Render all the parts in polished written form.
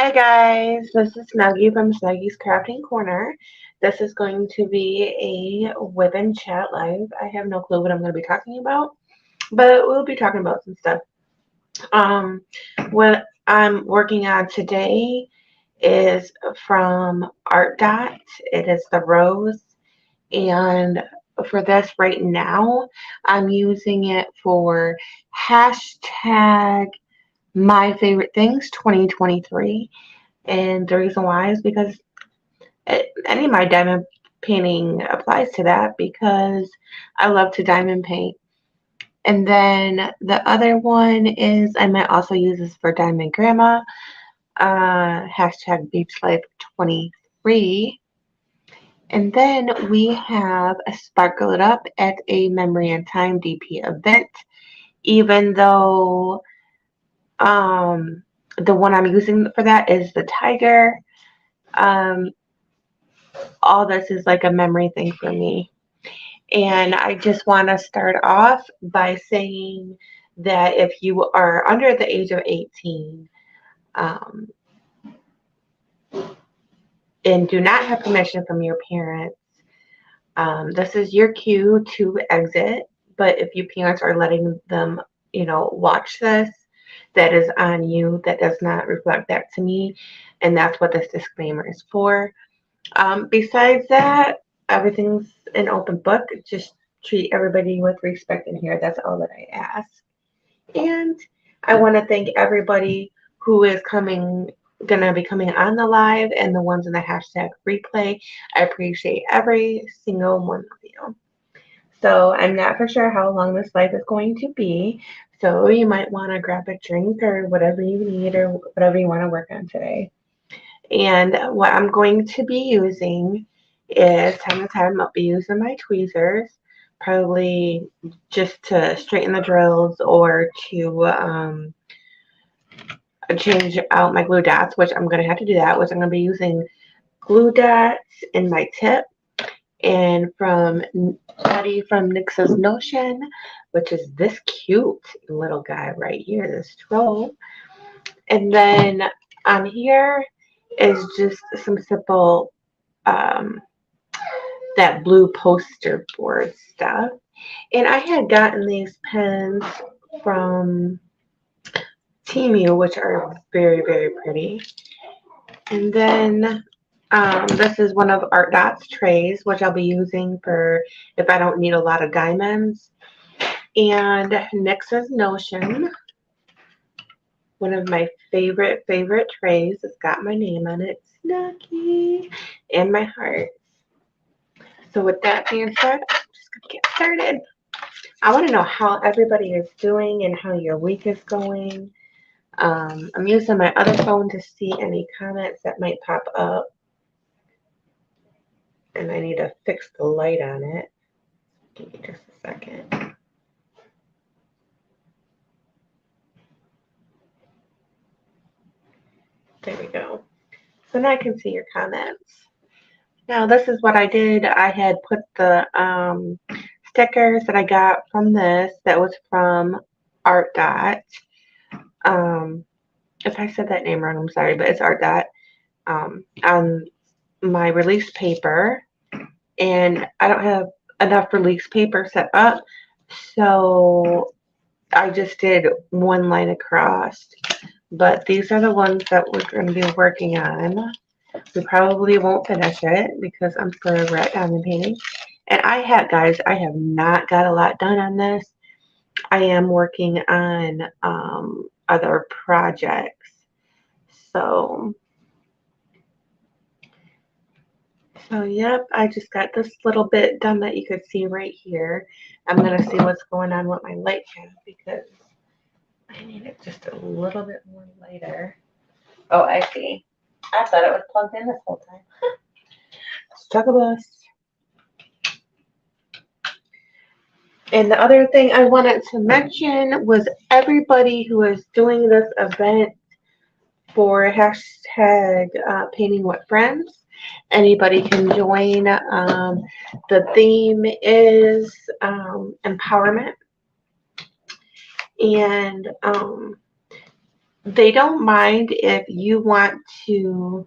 Hi guys, this is Snuggie from Snuggie's Crafting Corner. This is going to be a whip and chat live. I have no clue what I'm going to be talking about, but we'll be talking about some stuff. Um, what I'm working on today is from Artdort. It is the rose, and for this right now, I'm using it for hashtag my favorite things 2023. And the reason why is because any of my diamond painting applies to that because I love to diamond paint. And then the other one is I might also use this for Diamond Grandma, hashtag Beach Life 23. And then we have a Sparkle It Up at a Memory and Time DP event, even though the one I'm using for that is the Tiger. Um, all this is like a memory thing for me. And I just want to start off by saying that if you are under the age of 18 um, and do not have permission from your parents, this is your cue to exit. But if your parents are letting them, watch this, that is on you. That does not reflect back to me. And that's what this disclaimer is for. Besides that, everything's an open book. Just treat everybody with respect in here. That's all that I ask. And I want to thank everybody who is gonna be coming on the live and the ones in the hashtag replay. I appreciate every single one of you. So I'm not for sure how long this live is going to be. So you might want to grab a drink or whatever you need or whatever you want to work on today. And what I'm going to be using is time to time I'll be using my tweezers, probably just to straighten the drills or to change out my glue dots, which I'm going to have to do that, which I'm going to be using glue dots in my tip and from Patty from Nix's Notion, which is this cute little guy right here, this troll. And then on here is just some simple um, that blue poster board stuff. And I had gotten these pens from Temu, which are very, very pretty. And then this is one of Artdot's trays, which I'll be using for if I don't need a lot of diamonds. And NYX's Notion, one of my favorite trays. It's got my name on it, Snuggie, and my heart. So with that being said, I'm just going to get started. I want to know how everybody is doing and how your week is going. I'm using my other phone to see any comments that might pop up. And I need to fix the light on it. Give me just a second. There we go. So now I can see your comments. Now this is what I did. I had put the stickers that I got from this. That was from Artdort. If I said that name wrong, I'm sorry, but it's Artdort. On my release paper, and I don't have enough release paper set up, so I just did one line across. But these are the ones that we're going to be working on. We probably won't finish it because I'm still at diamond painting. And guys, I have not got a lot done on this. I am working on other projects. So yep, I just got this little bit done that you could see right here. I'm going to see what's going on with my light pad because I need it just a little bit more lighter. Oh, I see. I thought it was plugged in this whole time. Struggle bus. And the other thing I wanted to mention was everybody who is doing this event for hashtag painting with friends. Anybody can join. The theme is empowerment. And they don't mind if you want to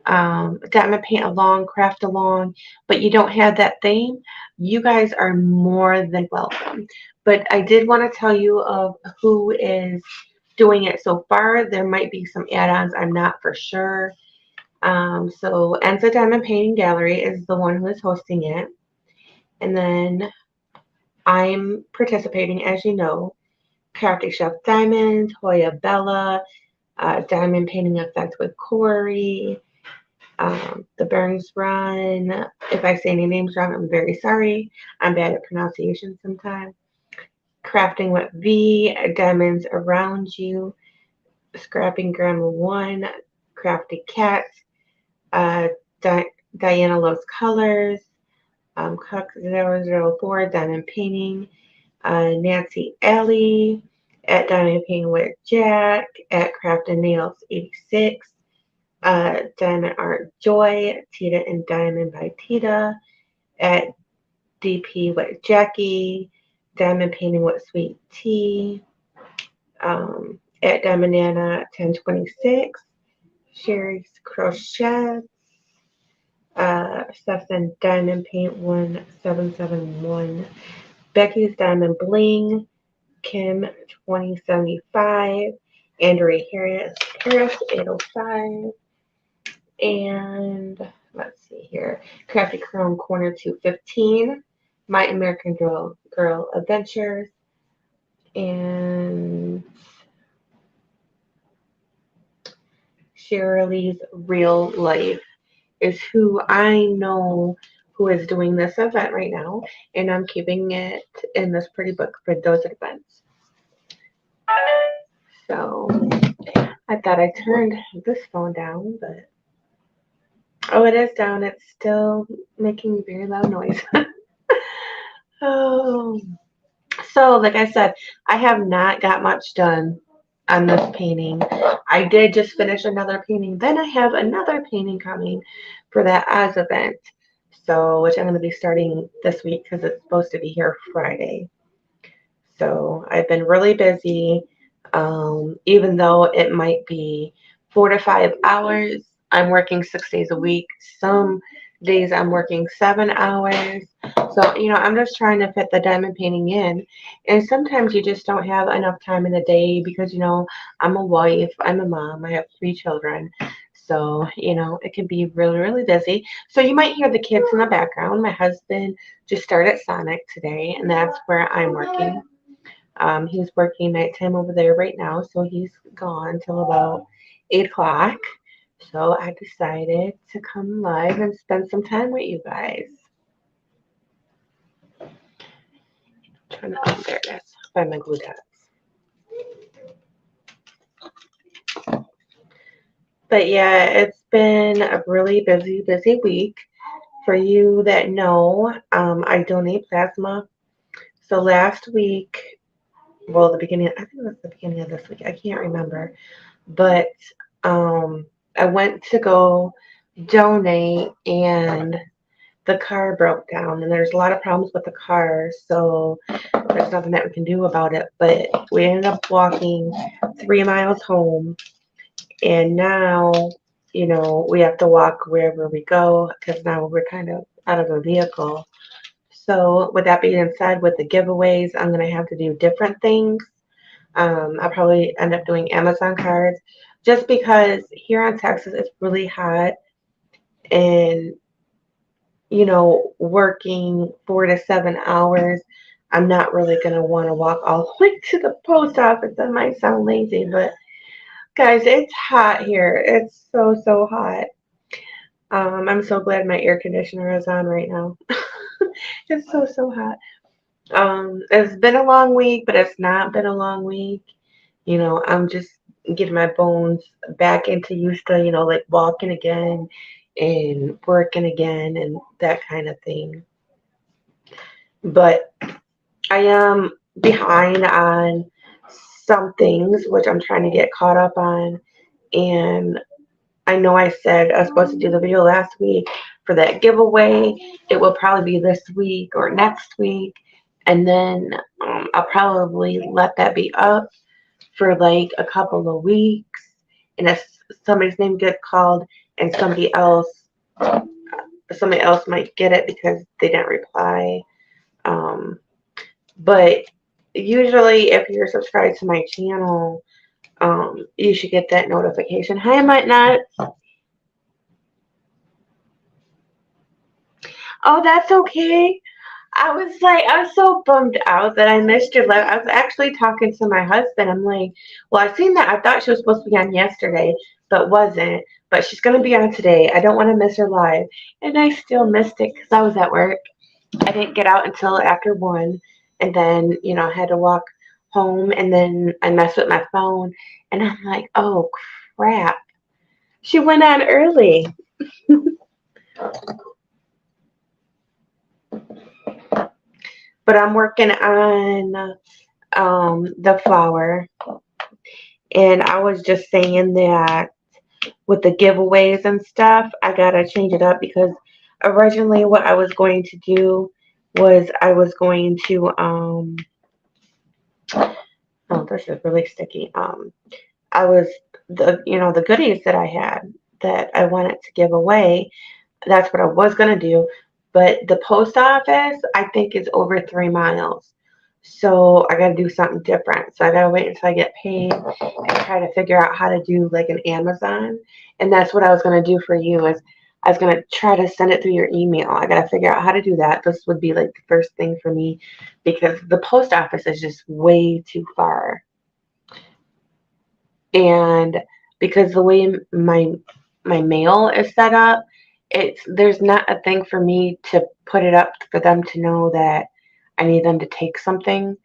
diamond paint along, craft along, but you don't have that theme. You guys are more than welcome. But I did want to tell you of who is doing it so far. There might be some add-ons. I'm not for sure. So Enza Diamond Painting Gallery is the one who is hosting it. And then I'm participating, as you know, Crafty Chef Diamond, Hoya Bella, Diamond Painting Effect with Corey, the Burns Run. If I say any names wrong, I'm very sorry. I'm bad at pronunciation sometimes. Crafting with V, Diamonds Around You, Scrapping Grandma 1, Crafty Cat, uh, Diana Loves Colors, Cook004, Diamond Painting, Nancy Ellie, at Diamond Painting with Jack, at Craft and Nails 86, Diamond Art Joy, Tita and Diamond by Tita, at DP with Jackie, Diamond Painting with Sweet Tea, at Diamond Nana 1026, Sherry's Crochet, Stefan Diamond Paint 1771, Becky's Diamond Bling, Kim 2075, Andrea Harris 805, and let's see here, Crafty Chrome Corner 215, My American Girl Adventures, and Shirley's Real Life is who I know who is doing this event right now, and I'm keeping it in this pretty book for those events. So I thought I turned this phone down, but oh, it is down. It's still making very loud noise. Oh, so like I said, I have not got much done on this painting. I did just finish another painting. Then I have another painting coming for that Oz event. So, which I'm going to be starting this week because it's supposed to be here Friday. So I've been really busy. Even though it might be 4 to 5 hours, I'm working 6 days a week. Some days I'm working 7 hours. So, I'm just trying to fit the diamond painting in. And sometimes you just don't have enough time in the day because, I'm a wife, I'm a mom, I have 3 children. So, it can be really, really busy. So you might hear the kids in the background. My husband just started Sonic today, and that's where I'm working. He's working nighttime over there right now, so he's gone till about 8 o'clock. So I decided to come live and spend some time with you guys. There it is. Find my glue dots. But yeah, it's been a really busy, busy week. For you that know, I donate plasma. So last week, well, I think it was the beginning of this week. I can't remember. But I went to go donate and the car broke down and there's a lot of problems with the car, so there's nothing that we can do about it. But we ended up walking 3 miles home, and now we have to walk wherever we go because now we're kind of out of a vehicle. So with that being said, with the giveaways, I'm going to have to do different things. I'll probably end up doing Amazon cards just because here in Texas it's really hot, and working 4 to 7 hours, I'm not really going to want to walk all the way to the post office. That might sound lazy, but guys, it's hot here. It's so, so hot. I'm so glad my air conditioner is on right now. It's so, so hot. It's been a long week, but it's not been a long week. I'm just getting my bones back into used to, like walking again and working again and that kind of thing. But I am behind on some things, which I'm trying to get caught up on. And I know I said I was supposed to do the video last week for that giveaway. It will probably be this week or next week. And then I'll probably let that be up for like a couple of weeks, and if somebody's name gets called and somebody else might get it because they didn't reply. Um, but usually, if you're subscribed to my channel, you should get that notification. Hi, I might not. Oh, that's okay. I was so bummed out that I missed your live. I was actually talking to my husband. I'm like, well, I seen that. I thought she was supposed to be on yesterday, but wasn't. But she's going to be on today. I don't want to miss her live. And I still missed it because I was at work. I didn't get out until after 1. And then, I had to walk home. And then I messed with my phone. And I'm like, oh, crap. She went on early. But I'm working on the flower. And I was just saying that with the giveaways and stuff, I gotta change it up because originally what I was going to do was I was going to oh, this is really sticky. I was the goodies that I had that I wanted to give away. That's what I was gonna do. But the post office, I think, is over 3 miles. So I gotta do something different. So I gotta wait until I get paid and try to figure out how to do like an Amazon. And that's what I was gonna do for you is I was gonna try to send it through your email. I gotta figure out how to do that. This would be like the first thing for me because the post office is just way too far. And because the way my mail is set up, there's not a thing for me to put it up for them to know that I need them to take something.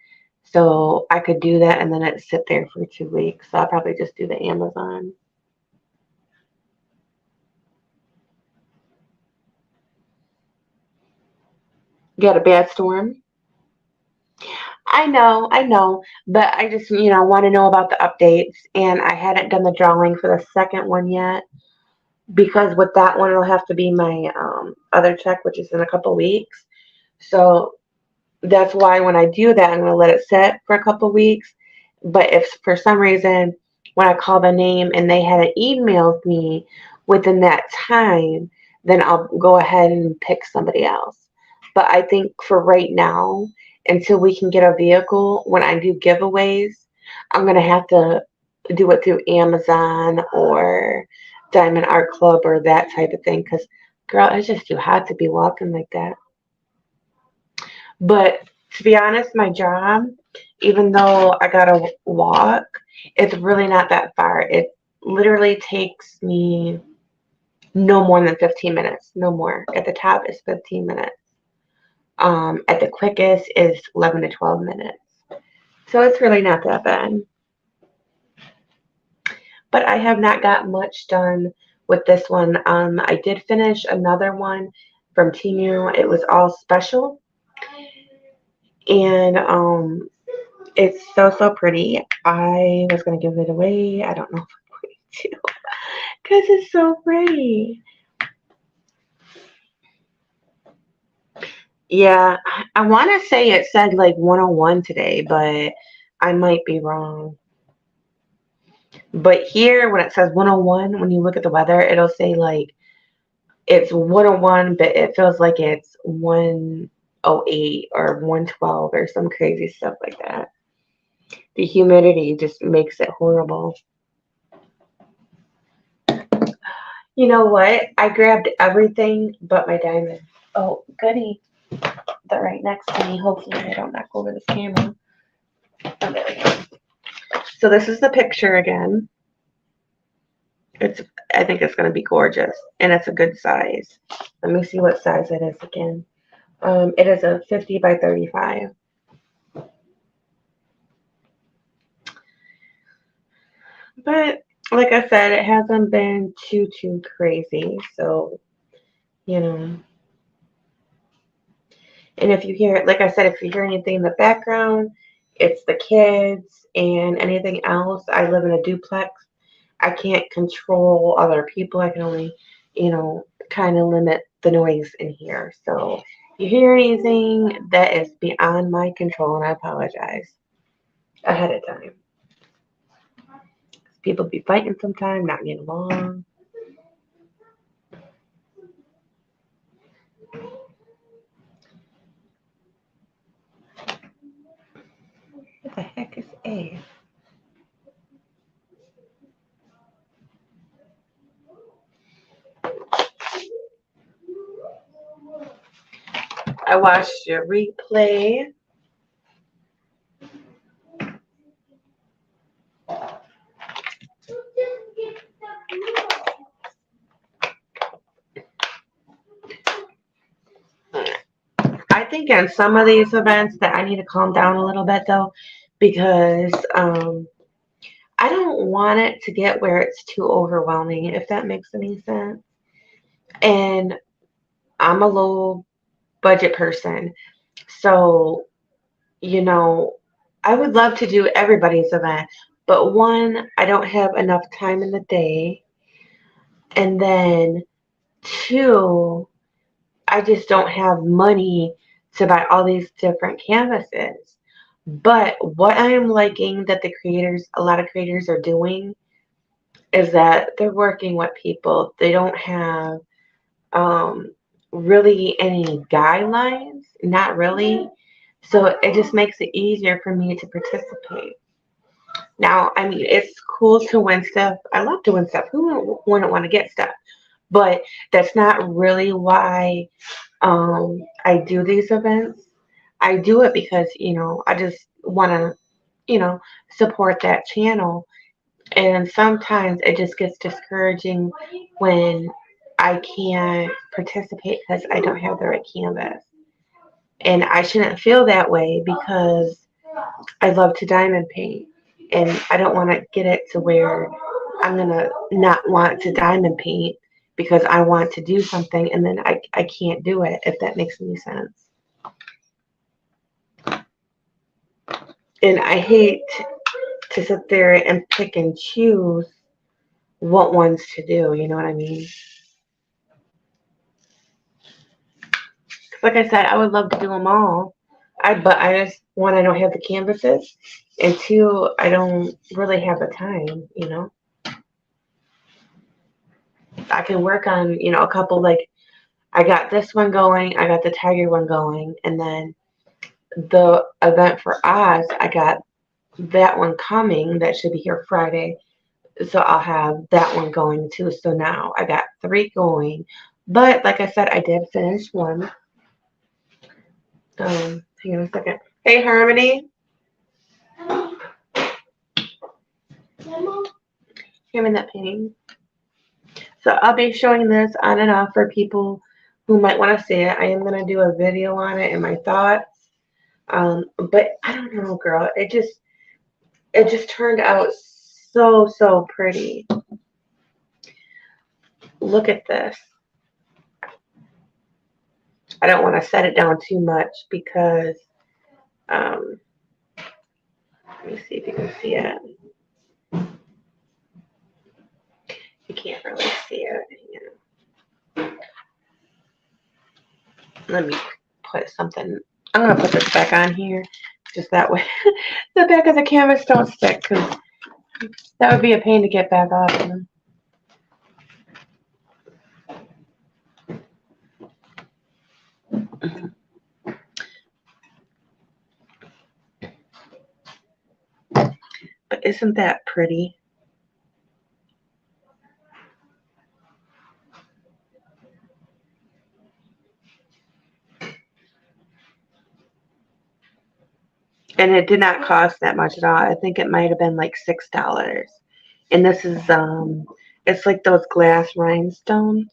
So I could do that and then it sit there for 2 weeks. So I'll probably just do the Amazon. You had a bad storm? I know, but I just, want to know about the updates. And I hadn't done the drawing for the second one yet because with that one, it'll have to be my other check, which is in a couple weeks. So that's why when I do that, I'm going to let it sit for a couple weeks. But if for some reason, when I call the name and they hadn't emailed me within that time, then I'll go ahead and pick somebody else. But I think for right now, until we can get a vehicle, when I do giveaways, I'm going to have to do it through Amazon or Diamond Art Club or that type of thing. Because, girl, it's just too hot to be walking like that. But to be honest, my job, even though I gotta walk, it's really not that far. It literally takes me no more than 15 minutes, no more. At the top is 15 minutes. At the quickest is 11 to 12 minutes. So it's really not that bad. But I have not got much done with this one. I did finish another one from Temu. It was all special. And it's so pretty. I was going to give it away. I don't know if I'm going to because it's so pretty. Yeah, I want to say it said like 101 today, but I might be wrong. But here, when it says 101, when you look at the weather, it'll say like it's 101, but it feels like it's 108 or 112 or some crazy stuff like that. The humidity just makes it horrible. You know what? I grabbed everything but my diamond. Oh, goody. They're right next to me. Hopefully I don't knock over this camera. Oh, there we go. So this is the picture again. I think it's going to be gorgeous. And it's a good size. Let me see what size it is again. It is a 50 by 35. But like I said, it hasn't been too crazy. So, you know. And if you hear, like I said, if you hear anything in the background, it's the kids and anything else. I live in a duplex. I can't control other people. I can only, kind of limit the noise in here. So if you hear anything that is beyond my control, and I apologize ahead of time. people be fighting sometimes, not getting along. What the heck is A? I watched your replay. I think on some of these events that I need to calm down a little bit though, because I don't want it to get where it's too overwhelming, if that makes any sense. And I'm a low budget person, so you know, I would love to do everybody's event, but one, I don't have enough time in the day, and then two, I just don't have money to buy all these different canvases. But what I am liking that a lot of creators are doing is that they're working with people. They don't have um, really any guidelines, not really. So it just makes it easier for me to participate. Now, I mean, it's cool to win stuff. I love to win stuff. Who wouldn't want to get stuff? But that's not really why I do these events. I do it because, I just want to, support that channel. And sometimes it just gets discouraging when I can't participate because I don't have the right canvas. And I shouldn't feel that way because I love to diamond paint. And I don't want to get it to where I'm going to not want to diamond paint because I want to do something and then I can't do it, if that makes any sense. And I hate to sit there and pick and choose what ones to do, you know what I mean? Like I said, I would love to do them all. But I just, one, I don't have the canvases, and two, I don't really have the time, I can work on, a couple, like, I got this one going, I got the tiger one going, and then the event for Oz, I got that one coming, that should be here Friday, so I'll have that one going too. So now I got 3 going, but like I said, I did finish one. Hang on a second. Hey, Harmony. Give me that painting. So I'll be showing this on and off for people who might want to see it. I am going to do a video on it and my thoughts. But I don't know, girl. It just turned out so pretty. Look at this. I don't want to set it down too much because let me see if you can see it. You can't really see it. Let me put something. I'm gonna put this back on here, just that way the back of the canvas don't stick, because that would be a pain to get back off of them. But isn't that pretty? And it did not cost that much at all. I think it might have been like $6. And this is it's like those glass rhinestones.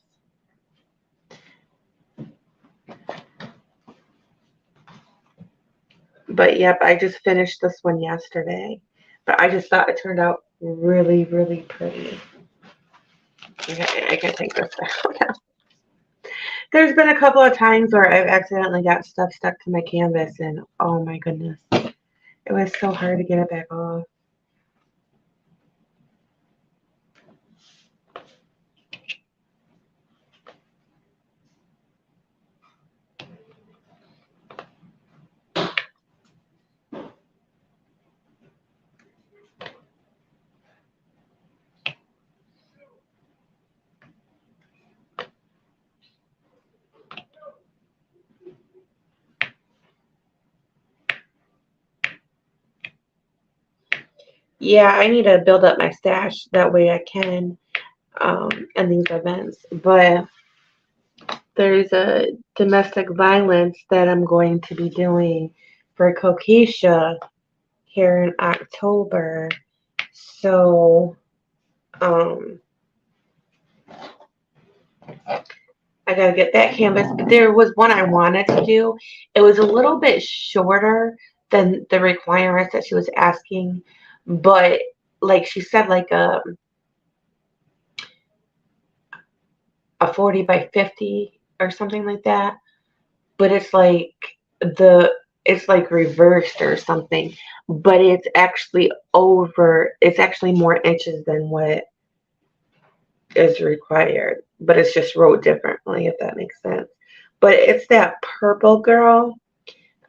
But yep, I just finished this one yesterday. But I just thought it turned out really pretty. Okay, I can take this out now. There's been a couple of times where I've accidentally got stuff stuck to my canvas, and oh my goodness, it was so hard to get it back off. Yeah, I need to build up my stash. That way I can in these events. But there's a domestic violence that I'm going to be doing for Kokesha here in October. So um, I gotta get that canvas. There was one I wanted to do. It was a little bit shorter than the requirements that she was asking, but like she said, like a 40 by 50 or something like that. But the it's like reversed or something. But it's actually more inches than what is required. But it's just wrote differently, if that makes sense. But it's that purple girl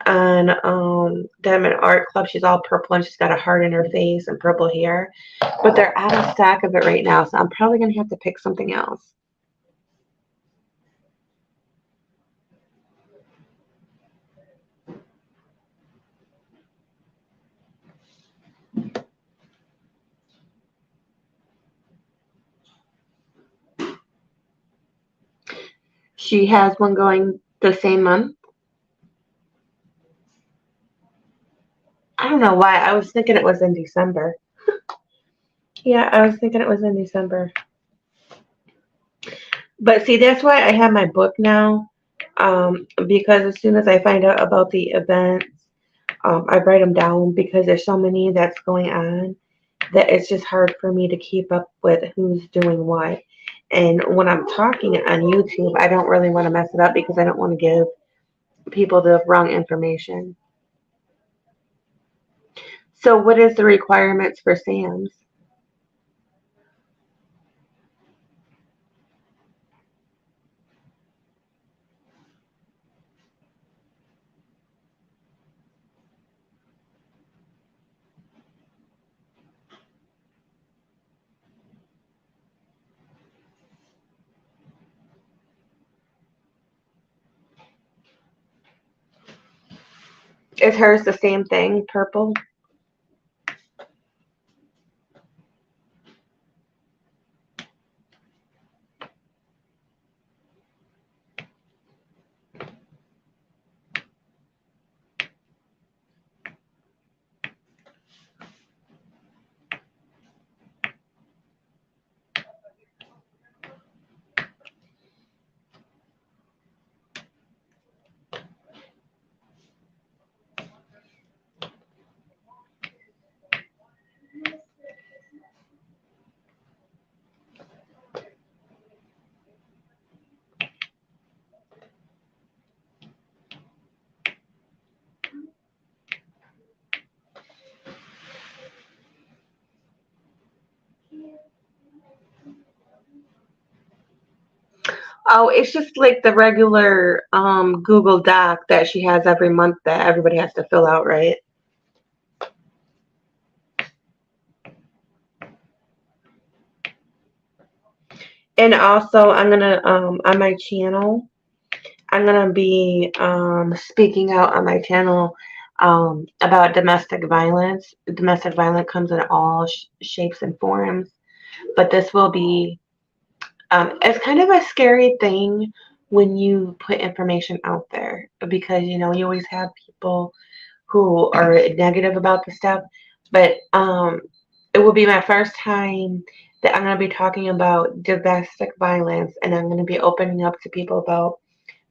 on Diamond Art Club. She's all purple and she's got a heart in her face and purple hair. But they're out of stock of it right now, so I'm probably gonna have to pick something else. She has one going the same month. I don't know why. I was thinking it was in December. Yeah, I was thinking it was in December. But see, that's why I have my book now. Because as soon as I find out about the events, I write them down because there's so many that's going on that it's just hard for me to keep up with who's doing what. And when I'm talking on YouTube, I don't really want to mess it up because I don't want to give people the wrong information. So, what is the requirements for Sam's? Is hers the same thing, purple? Oh, it's just like the regular Google Doc that she has every month that everybody has to fill out, right? And also, I'm gonna on my channel, I'm gonna be speaking out on my channel about domestic violence. Domestic violence comes in all shapes and forms, but this will be it's kind of a scary thing when you put information out there because you always have people who are negative about the stuff. But it will be my first time that I'm going to be talking about domestic violence, and I'm going to be opening up to people about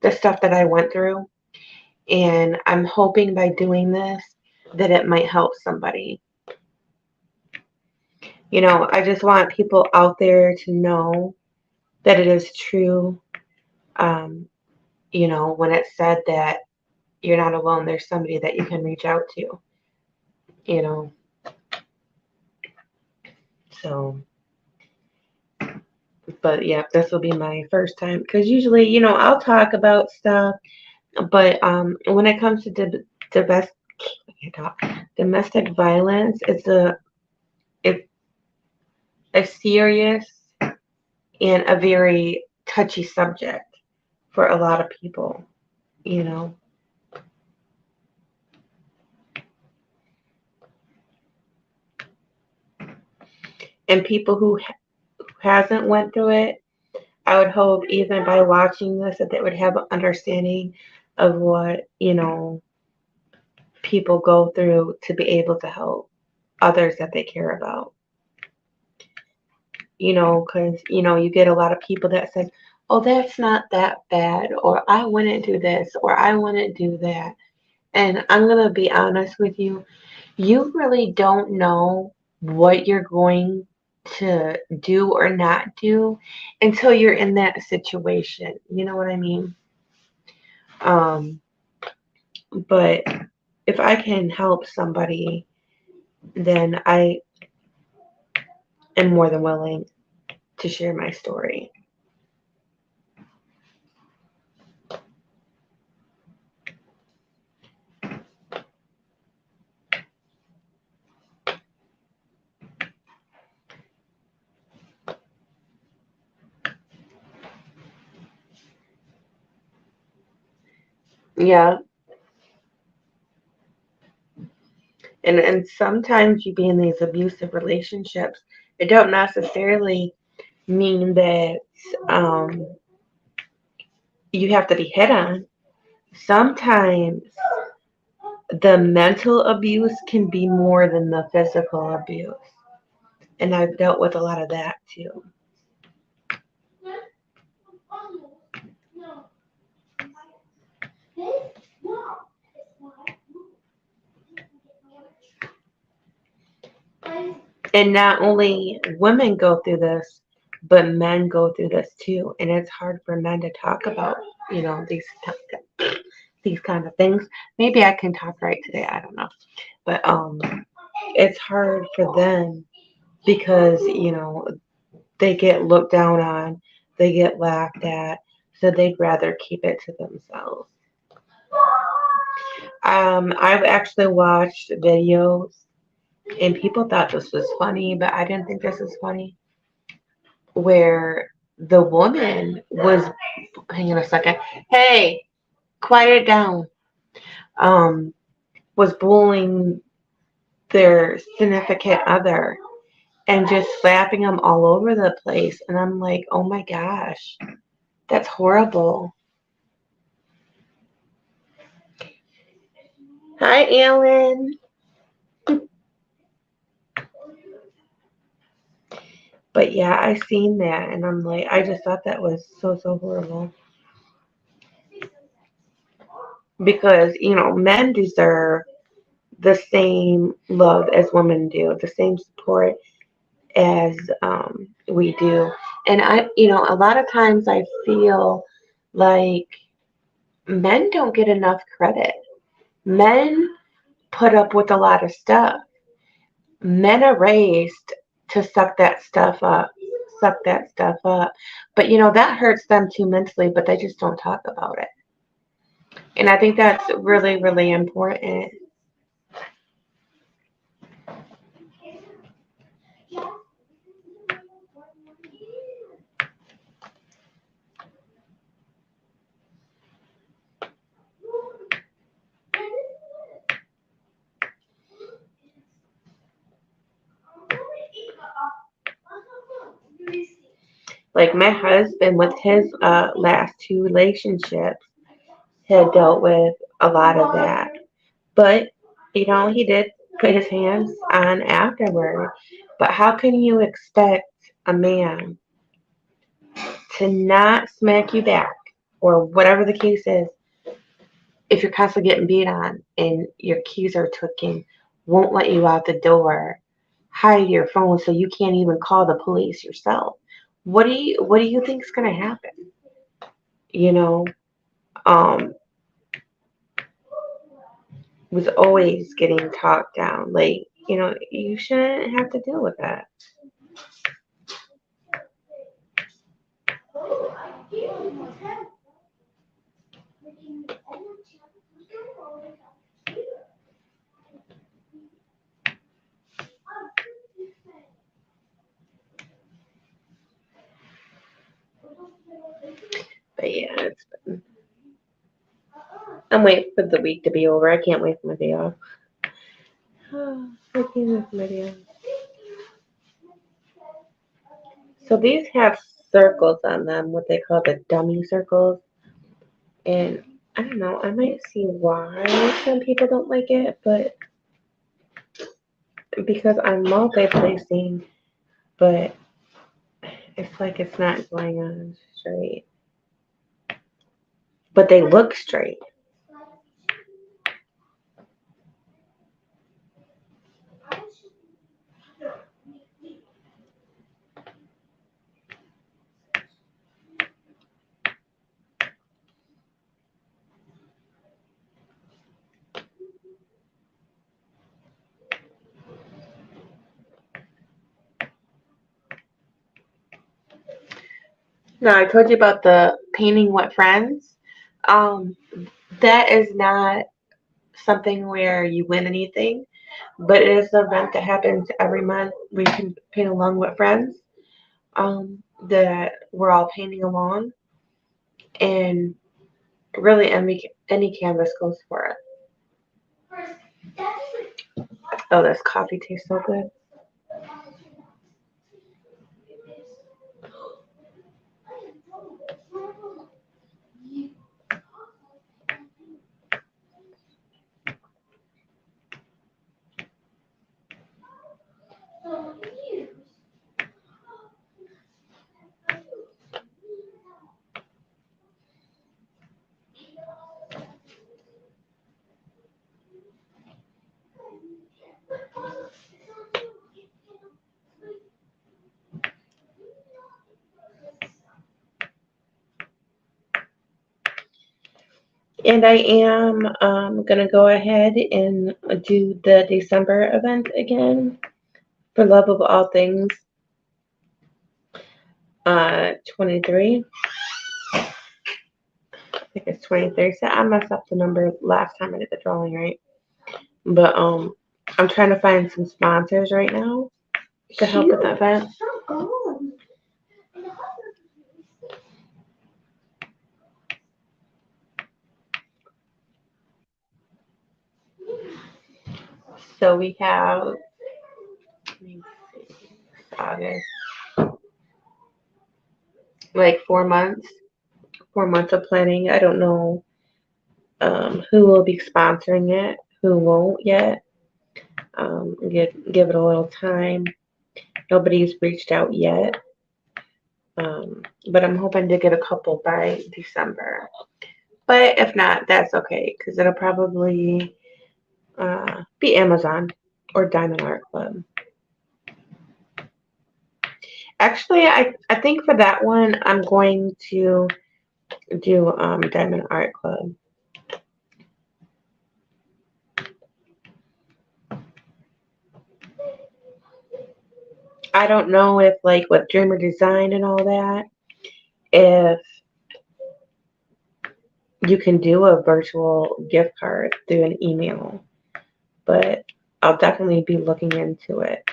the stuff that I went through. And I'm hoping by doing this that it might help somebody. I just want people out there to know that it is true. Um, when it's said that you're not alone, there's somebody that you can reach out to, you know. So, but yeah, this will be my first time because usually, I'll talk about stuff, but when it comes to the best domestic violence, it's a serious and a very touchy subject for a lot of people, you know. And people who hasn't went through it, I would hope even by watching this that they would have an understanding of what, people go through to be able to help others that they care about. Because, you get a lot of people that says, oh, that's not that bad, or I wouldn't do this, or I wouldn't do that. And I'm going to be honest with you, you really don't know what you're going to do or not do until you're in that situation. You know what I mean? Um, but if I can help somebody, then I am more than willing to share my story. Yeah. And sometimes you be in these abusive relationships, it don't necessarily mean that um, you have to be hit on. Sometimes the mental abuse can be more than the physical abuse. And I've dealt with a lot of that too. And not only women go through this, but men go through this too. And it's hard for men to talk about, these kind of things. Maybe I can talk right today. I don't know. But it's hard for them because, they get looked down on, they get laughed at, so they'd rather keep it to themselves. I've actually watched videos and people thought this was funny, but I didn't think this was funny. Where the woman was, hang on a second, hey, quiet it down, um, was bullying their significant other and just slapping them all over the place. And I'm like, oh my gosh, that's horrible. Hi, Alan. But yeah, I seen that and I'm like, I just thought that was so, so horrible. Because, men deserve the same love as women do, the same support as we do. And a lot of times I feel like men don't get enough credit. Men put up with a lot of stuff. Men are raised to suck that stuff up. But that hurts them too mentally, but they just don't talk about it. And I think that's really, really important. Like my husband with his last two relationships had dealt with a lot of that. But, he did put his hands on afterward. But how can you expect a man to not smack you back or whatever the case is if you're constantly getting beat on and your keys are taken, won't let you out the door, hide your phone so you can't even call the police yourself? What do you think is gonna happen? You know, um, was always getting talked down. Like, you shouldn't have to deal with that. But yeah, I'm waiting for the week to be over. I can't wait for my day off. I can't wait for my day off. So these have circles on them, what they call the dummy circles. And I don't know, I might see why some people don't like it, but because I'm multi-placing, but it's like it's not going on straight. But they look straight. Now I told you about the painting with friends. Um, that is not something where you win anything, but it is an event that happens every month where you can paint along with friends. That we're all painting along, and really any canvas goes for it. Oh, this coffee tastes so good. And I am gonna go ahead and do the December event again for Love of All Things 23. I think it's 23. So I messed up the number last time I did the drawing, right? But I'm trying to find some sponsors right now to help with the event. So we have, let me see, August, like 4 months, 4 months of planning. I don't know who will be sponsoring it, who won't yet. Give it a little time. Nobody's reached out yet, but I'm hoping to get a couple by December. But if not, that's okay because it'll probably be Amazon or Diamond Art Club. Actually, I think for that one, I'm going to do Diamond Art Club. I don't know if like with Dreamer Design and all that, if you can do a virtual gift card through an email, but I'll definitely be looking into it.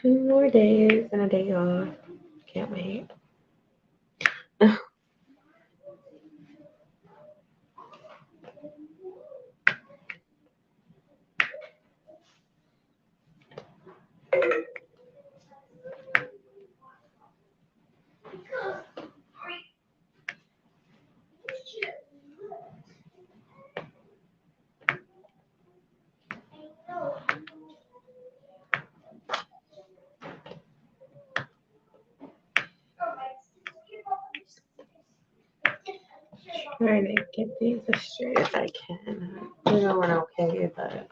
Two more days and a day off. Can't wait. Trying to get these as straight as I can. We're going okay, but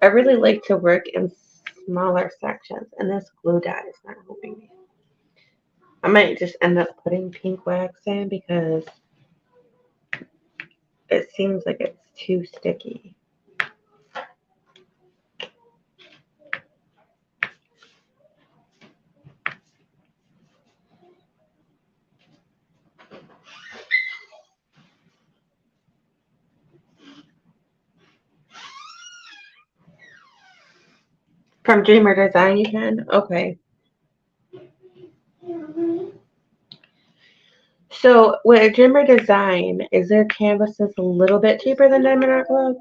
I really like to work in smaller sections, and this glue dot is not helping me. I might just end up putting pink wax in because it seems like it's too sticky. From Dreamer Design you can? Okay. So with Dreamer Design, is their canvases a little bit cheaper than Diamond Art Club?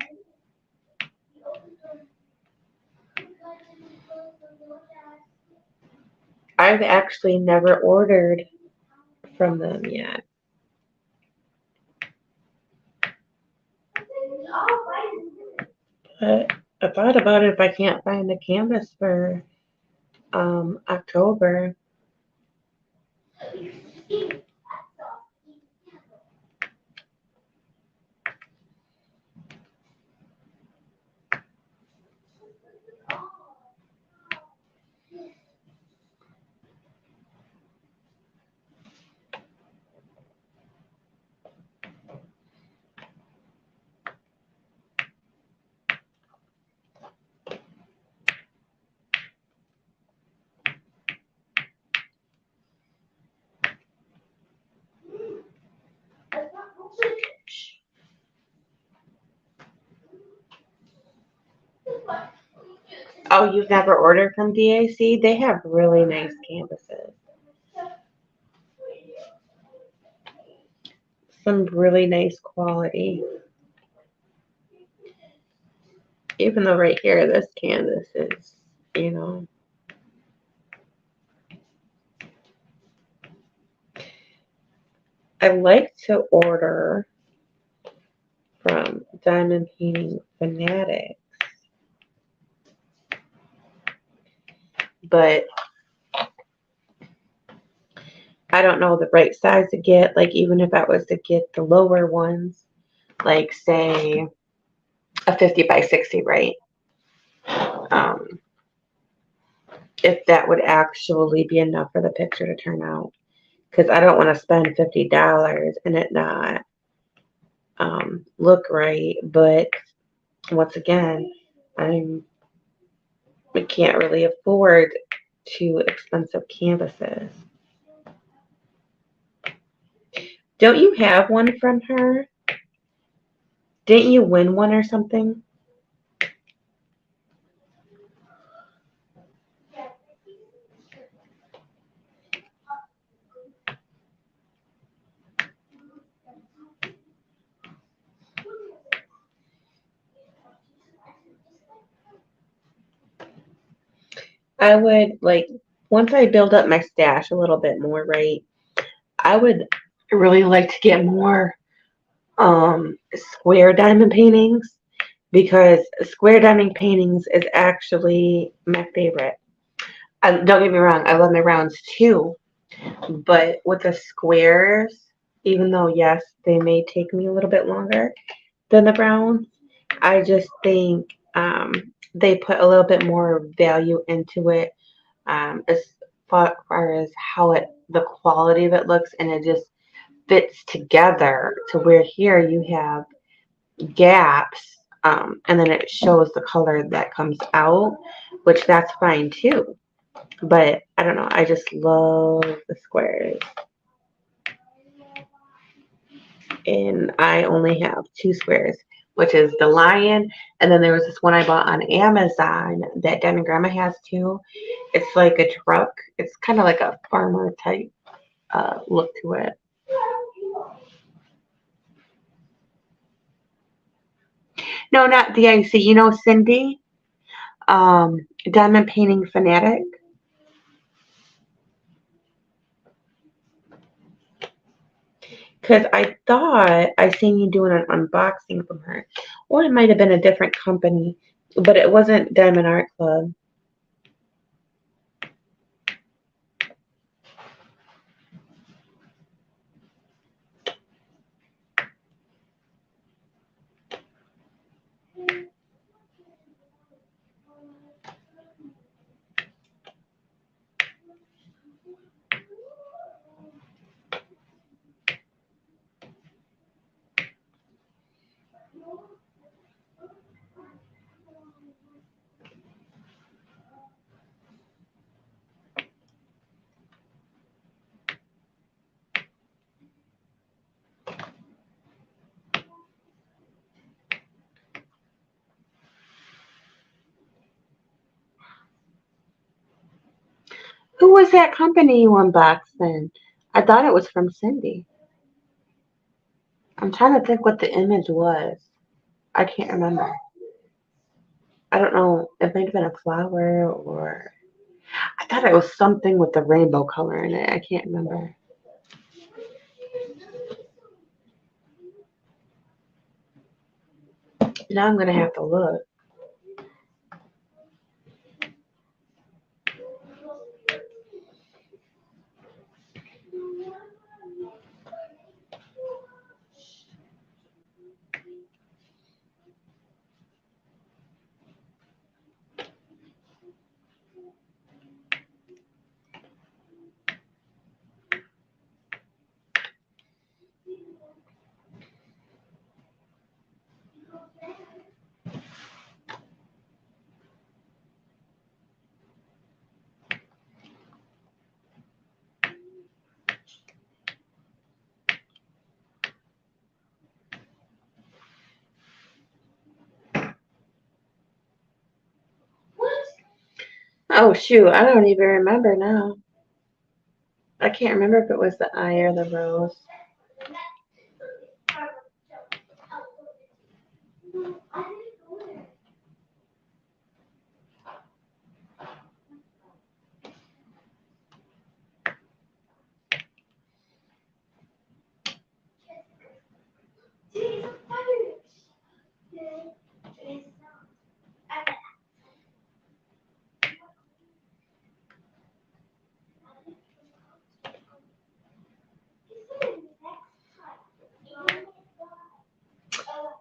I've actually never ordered from them yet. But I thought about it if I can't find the canvas for October. Oh, you've never ordered from DAC? They have really nice canvases. Some really nice quality. Even though right here, this canvas is, you know. I like to order from Diamond Painting Fanatics, but I don't know the right size to get. Like, even if I was to get the lower ones, like say a 50 by 60, right? If that would actually be enough for the picture to turn out. Because I don't want to spend $50 and it not look right. But once again, I can't really afford too expensive canvases. Don't you have one from her? Didn't you win one or something? I would like, once I build up my stash a little bit more, right? I would really like to get more square diamond paintings, because square diamond paintings is actually my favorite. Don't get me wrong, I love my rounds too, but with the squares, even though yes, they may take me a little bit longer than the browns, I just think they put a little bit more value into it, as far as how the quality of it looks, and it just fits together to where here you have gaps, and then it shows the color that comes out, which that's fine too. But I don't know, I just love the squares. And I only have two squares, which is the lion, and then there was this one I bought on Amazon that Dad and Grandma has too. It's like a truck. It's kind of like a farmer type look to it. No, not DIC. You know Cindy, Diamond Painting Fanatic. Because I thought I seen you doing an unboxing from her, or it might have been a different company, but it wasn't Diamond Art Club. Who was that company you unboxed then? I thought it was from Cindy. I'm trying to think what the image was. I can't remember. I don't know. It might have been a flower or I thought it was something with the rainbow color in it. I can't remember. Now I'm gonna have to look. Oh shoot, I don't even remember now. I can't remember if it was the eye or the rose.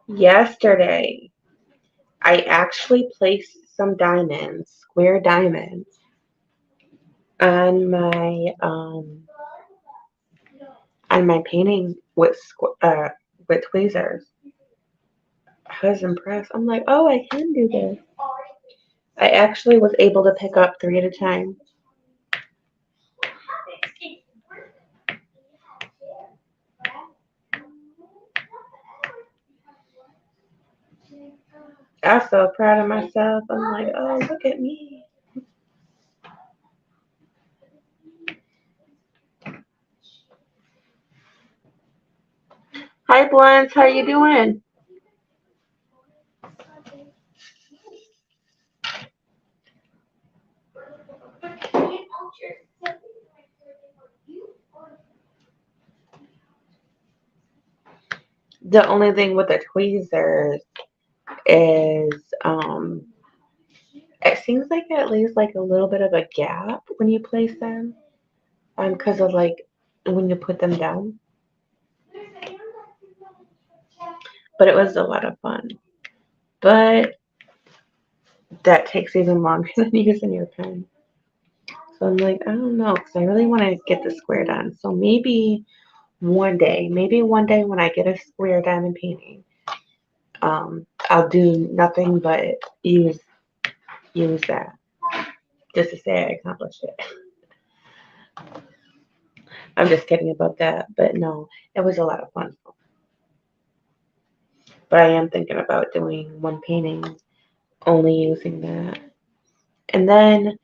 Yesterday, I actually placed some diamonds, square diamonds, on my painting with tweezers. I was impressed. I'm like, oh, I can do this. I actually was able to pick up three at a time. I was so proud of myself. I'm like, oh, look at me. Hi, Blunts. How you doing? The only thing with the tweezers is it seems like it leaves like a little bit of a gap when you place them, because of like when you put them down. But it was a lot of fun. But that takes even longer than using your pen. So I'm like, I don't know, because I really want to get the square done. So maybe one day when I get a square diamond painting, I'll do nothing but use use that just to say I accomplished it. I'm just kidding about that, but no, it was a lot of fun. But I am thinking about doing one painting only using that. And then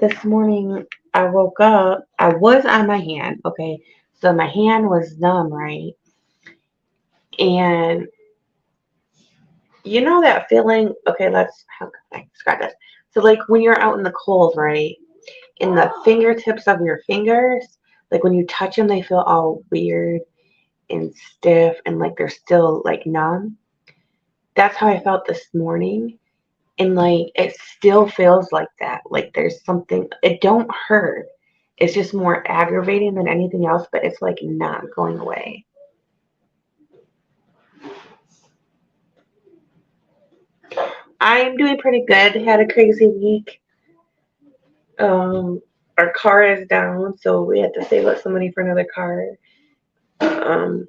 this morning I woke up, I was on my hand, okay? So my hand was numb, right? And you know that feeling, okay, how can I describe this? So like when you're out in the cold, right? In the fingertips of your fingers, like when you touch them, they feel all weird and stiff and like they're still like numb. That's how I felt this morning. And like it still feels like that. Like there's something, it don't hurt. It's just more aggravating than anything else, but it's like not going away. I'm doing pretty good. Had a crazy week. Um, our car is down, so we had to save up some money for another car. Um,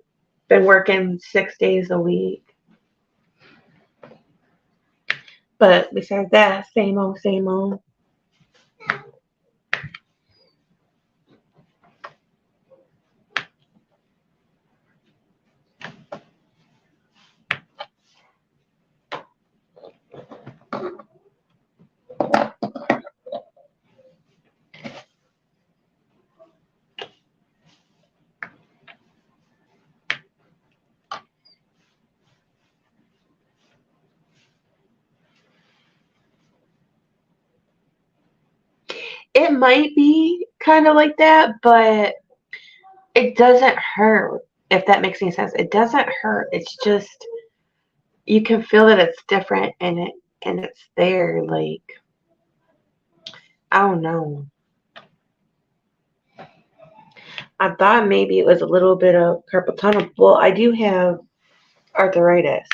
been working 6 days a week. But besides that, same old, same old. it might be kind of like that, but it doesn't hurt, if that makes any sense. It doesn't hurt. It's just you can feel that it's different and it's there. Like, I don't know. I thought maybe it was a little bit of carpal tunnel. Well, I do have arthritis,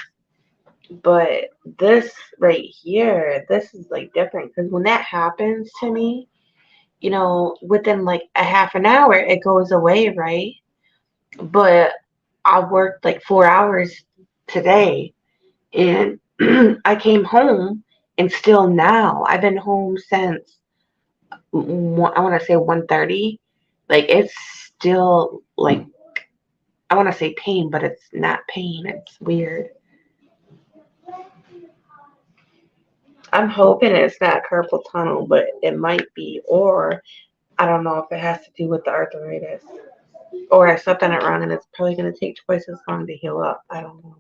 but this right here, this is like different because when that happens to me, within like a half an hour, it goes away, right? But I worked like 4 hours today and I came home and still now I've been home since I want to say 1:30. Like it's still like I want to say pain, but it's not pain. It's weird. I'm hoping it's not carpal tunnel, but it might be, or I don't know if it has to do with the arthritis, or I slept on it wrong and it's probably going to take twice as long to heal up. I don't know.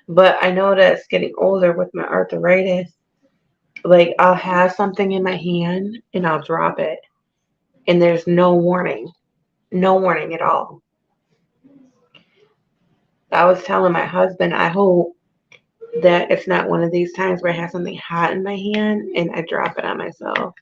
But I know that it's getting older with my arthritis. Like I'll have something in my hand and I'll drop it, and there's no warning, no warning at all. I was telling my husband, I hope that it's not one of these times where I have something hot in my hand and I drop it on myself.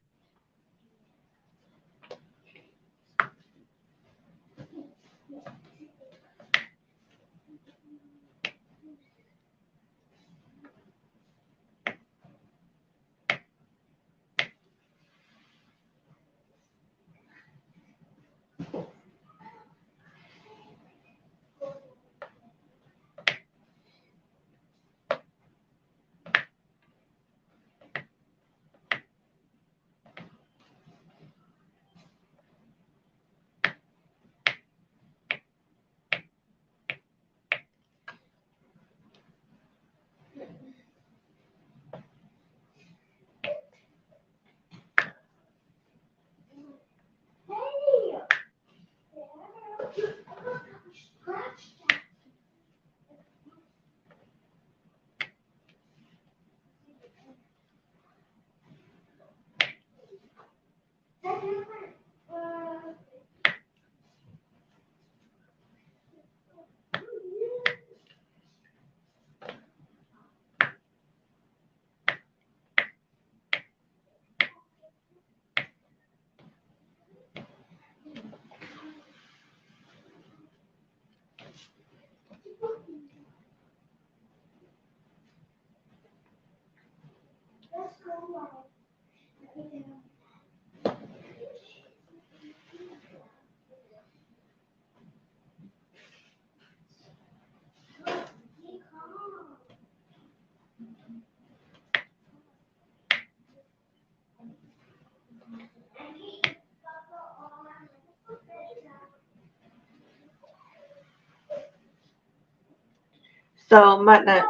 So, Matna,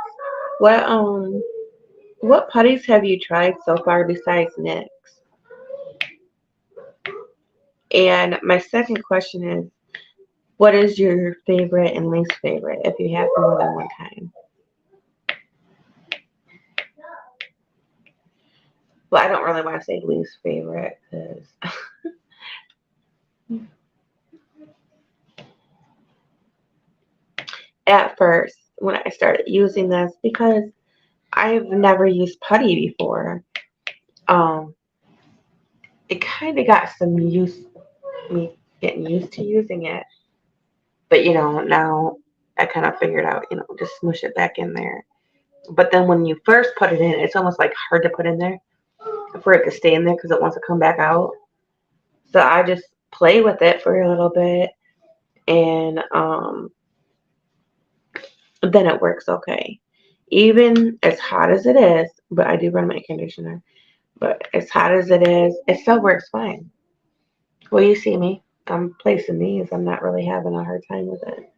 what putties have you tried so far besides NYX? And my second question is, what is your favorite and least favorite if you have more than one kind? Well, I don't really want to say least favorite because at first when I started using this, because I've never used putty before, um, it kind of got me getting used to using it. But now I kind of figured out, just smoosh it back in there. But then when you first put it in, it's almost like hard to put in there for it to stay in there because it wants to come back out. So I just play with it for a little bit, and then it works okay. Even as hot as it is, but I do run my conditioner. But as hot as it is, it still works fine. Well, you see me. I'm placing these. I'm not really having a hard time with it.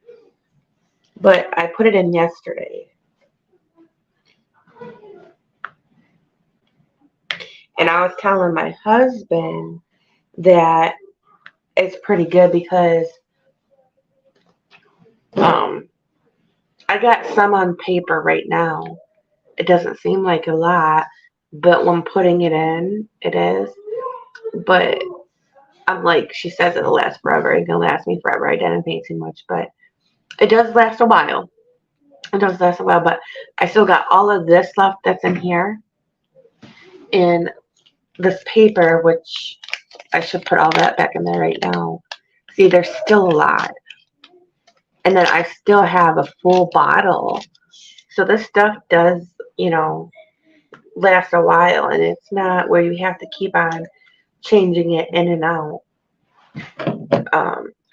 But I put it in yesterday. And I was telling my husband that it's pretty good because I got some on paper right now. It doesn't seem like a lot, but when putting it in, it is. But I'm like, she says it'll last forever. It's gonna last me forever. I didn't pay too much, but it does last a while. It does last a while, but I still got all of this stuff that's in here and this paper, which I should put all that back in there right now. See, there's still a lot. And then I still have a full bottle. So this stuff does, last a while, and it's not where you have to keep on changing it in and out.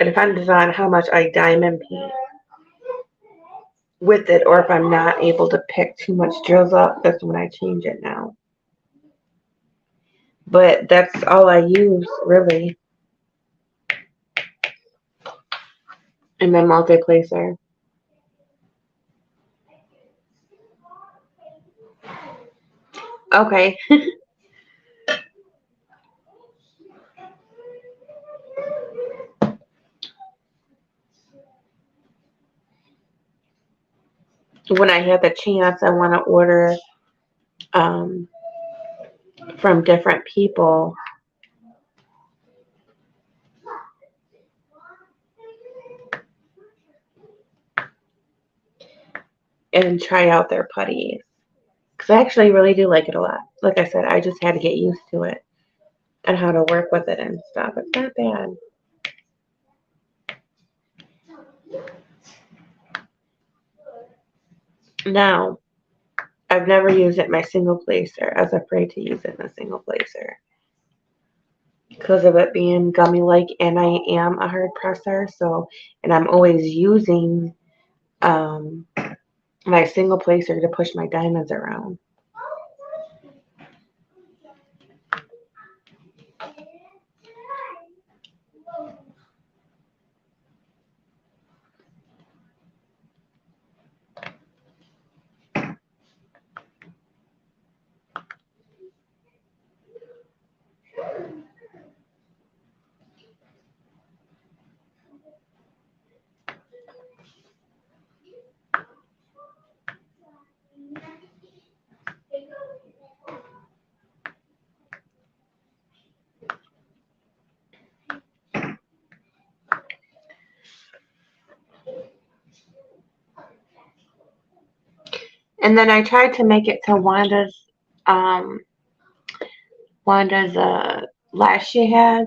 It depends on how much I diamond paint with it, or if I'm not able to pick too much drills up, that's when I change it now. But that's all I use, really, in my multi-placer. Okay. When I have the chance, I want to order um, from different people and try out their putties. Because I actually really do like it a lot. Like I said, I just had to get used to it and how to work with it and stuff. It's not bad. Now, I've never used it in my single placer. I was afraid to use it in a single placer because of it being gummy like, and I am a hard presser, so, and I'm always using um, my single placer to push my diamonds around. And then I tried to make it to um, Wanda's lash she had,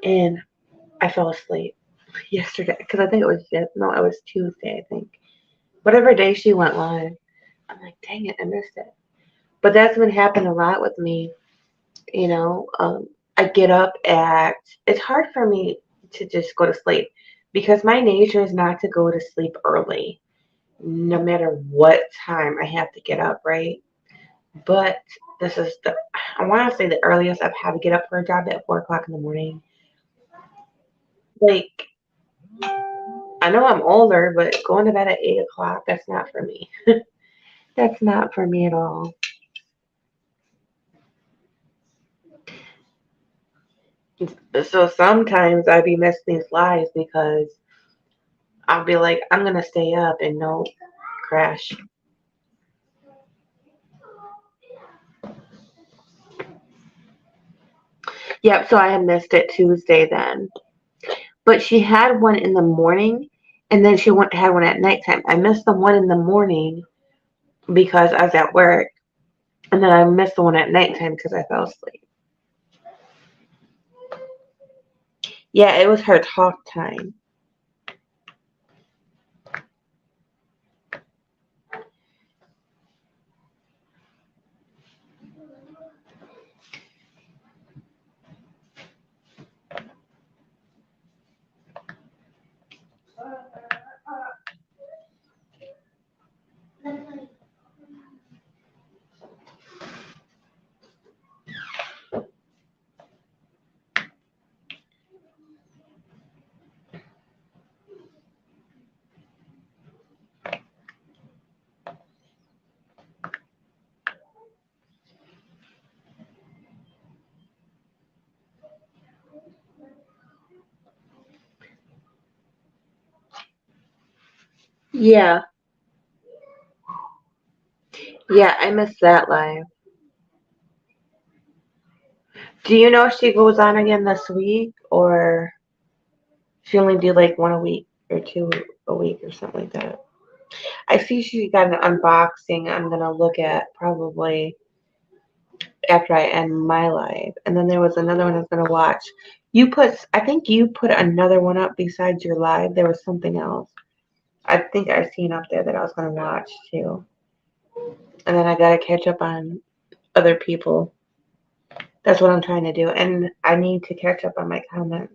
and I fell asleep yesterday because I think it was no, it was Tuesday. I think whatever day she went live. I'm like, dang it, I missed it. But that's been happening a lot with me. You know, I get up at. It's hard for me to just go to sleep because my nature is not to go to sleep early, no matter what time I have to get up, right? But this is I want to say the earliest I've had to get up for a job at 4 o'clock in the morning. Like, I know I'm older, but going to bed at 8 o'clock, that's not for me. That's not for me at all. So sometimes I'd be missing these lives because I'll be like, I'm gonna stay up and no crash. Yep, so I had missed it Tuesday then. But she had one in the morning and then had one at nighttime. I missed the one in the morning because I was at work, and then I missed the one at nighttime because I fell asleep. Yeah, it was her talk time. Yeah, yeah, I missed that live. Do you know if she goes on again this week or she only do like one a week or two a week or something like that? I see she got an unboxing I'm gonna look at probably after I end my live. And then there was another one I was gonna watch. I think you put another one up besides your live. There was something else. I think I seen up there that I was gonna watch too. And then I gotta catch up on other people. That's what I'm trying to do. And I need to catch up on my comments.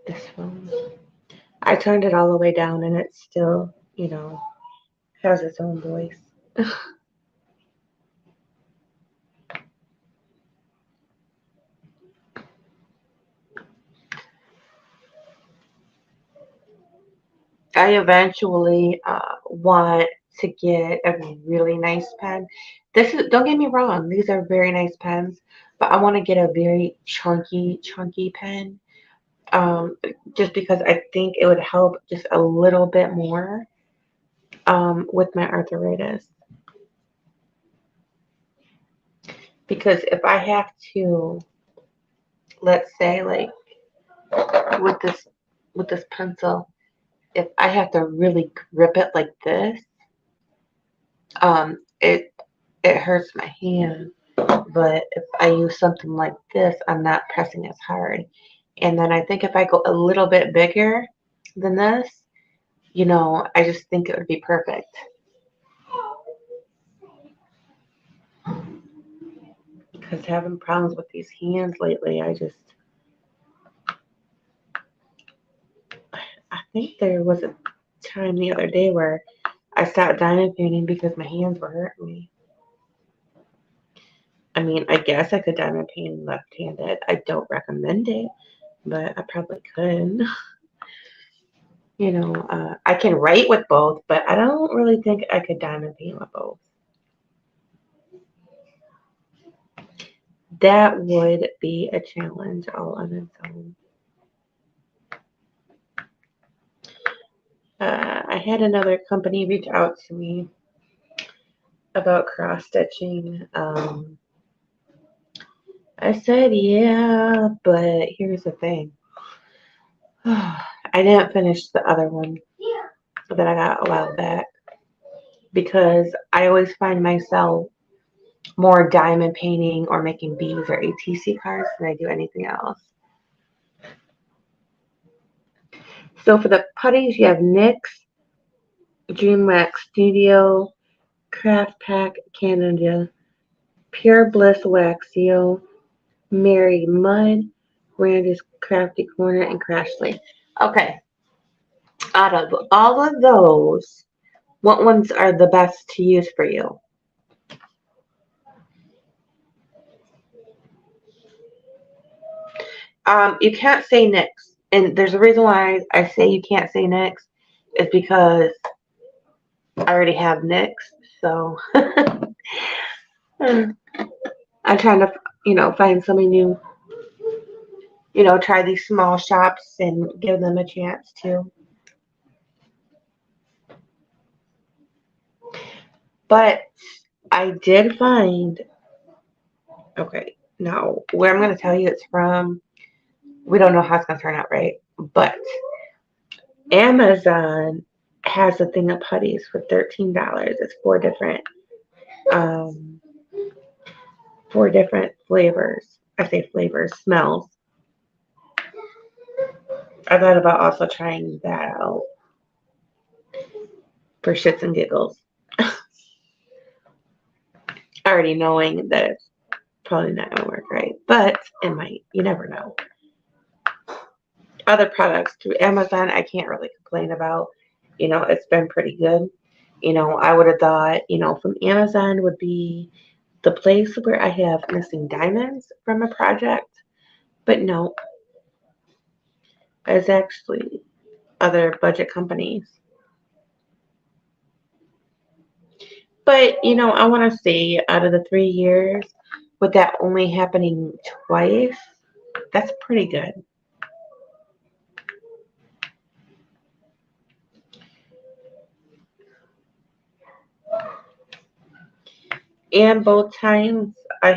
This phone. I turned it all the way down and it still, has its own voice. I eventually want to get a really nice pen. Don't get me wrong, these are very nice pens, but I want to get a very chunky pen. Um, just because I think it would help just a little bit more with my arthritis. Because if I have to, let's say, like with this with this pencil, if I have to really grip it like this, it hurts my hand. But if I use something like this, I'm not pressing as hard. And then I think if I go a little bit bigger than this, I just think it would be perfect. Because having problems with these hands lately, I think there was a time the other day where I stopped diamond painting because my hands were hurting me. I mean, I guess I could diamond paint left-handed. I don't recommend it, but I probably could. I can write with both, but I don't really think I could diamond paint with both. That would be a challenge all on its own. I had another company reach out to me about cross stitching. I said, yeah, but here's the thing. I didn't finish the other one that I got a while back because I always find myself more diamond painting or making beads or ATC cards than I do anything else. So for the putties, you have NYX, DreamWax Studio, Craft Pack Canada, Pure Bliss Waxio, Mary Mud, Randy's Crafty Corner, and Crashly. Okay, out of all of those, what ones are the best to use for you? You can't say NYX, and there's a reason why I say you can't say NYX is because I already have NYX, so I'm trying to, find somebody new, try these small shops and give them a chance to. But I did find, okay, now where I'm going to tell you it's from, we don't know how it's going to turn out, right? But Amazon has a thing of putties for $13. It's um, four different flavors. I say flavors, smells. I thought about also trying that out for shits and giggles. Already knowing that it's probably not going to work right, but it might. You never know. Other products through Amazon, I can't really complain about. It's been pretty good. I would have thought, from Amazon would be the place where I have missing diamonds from a project, but no, it's actually other budget companies. But, I want to say out of the 3 years, with that only happening twice, that's pretty good. And both times I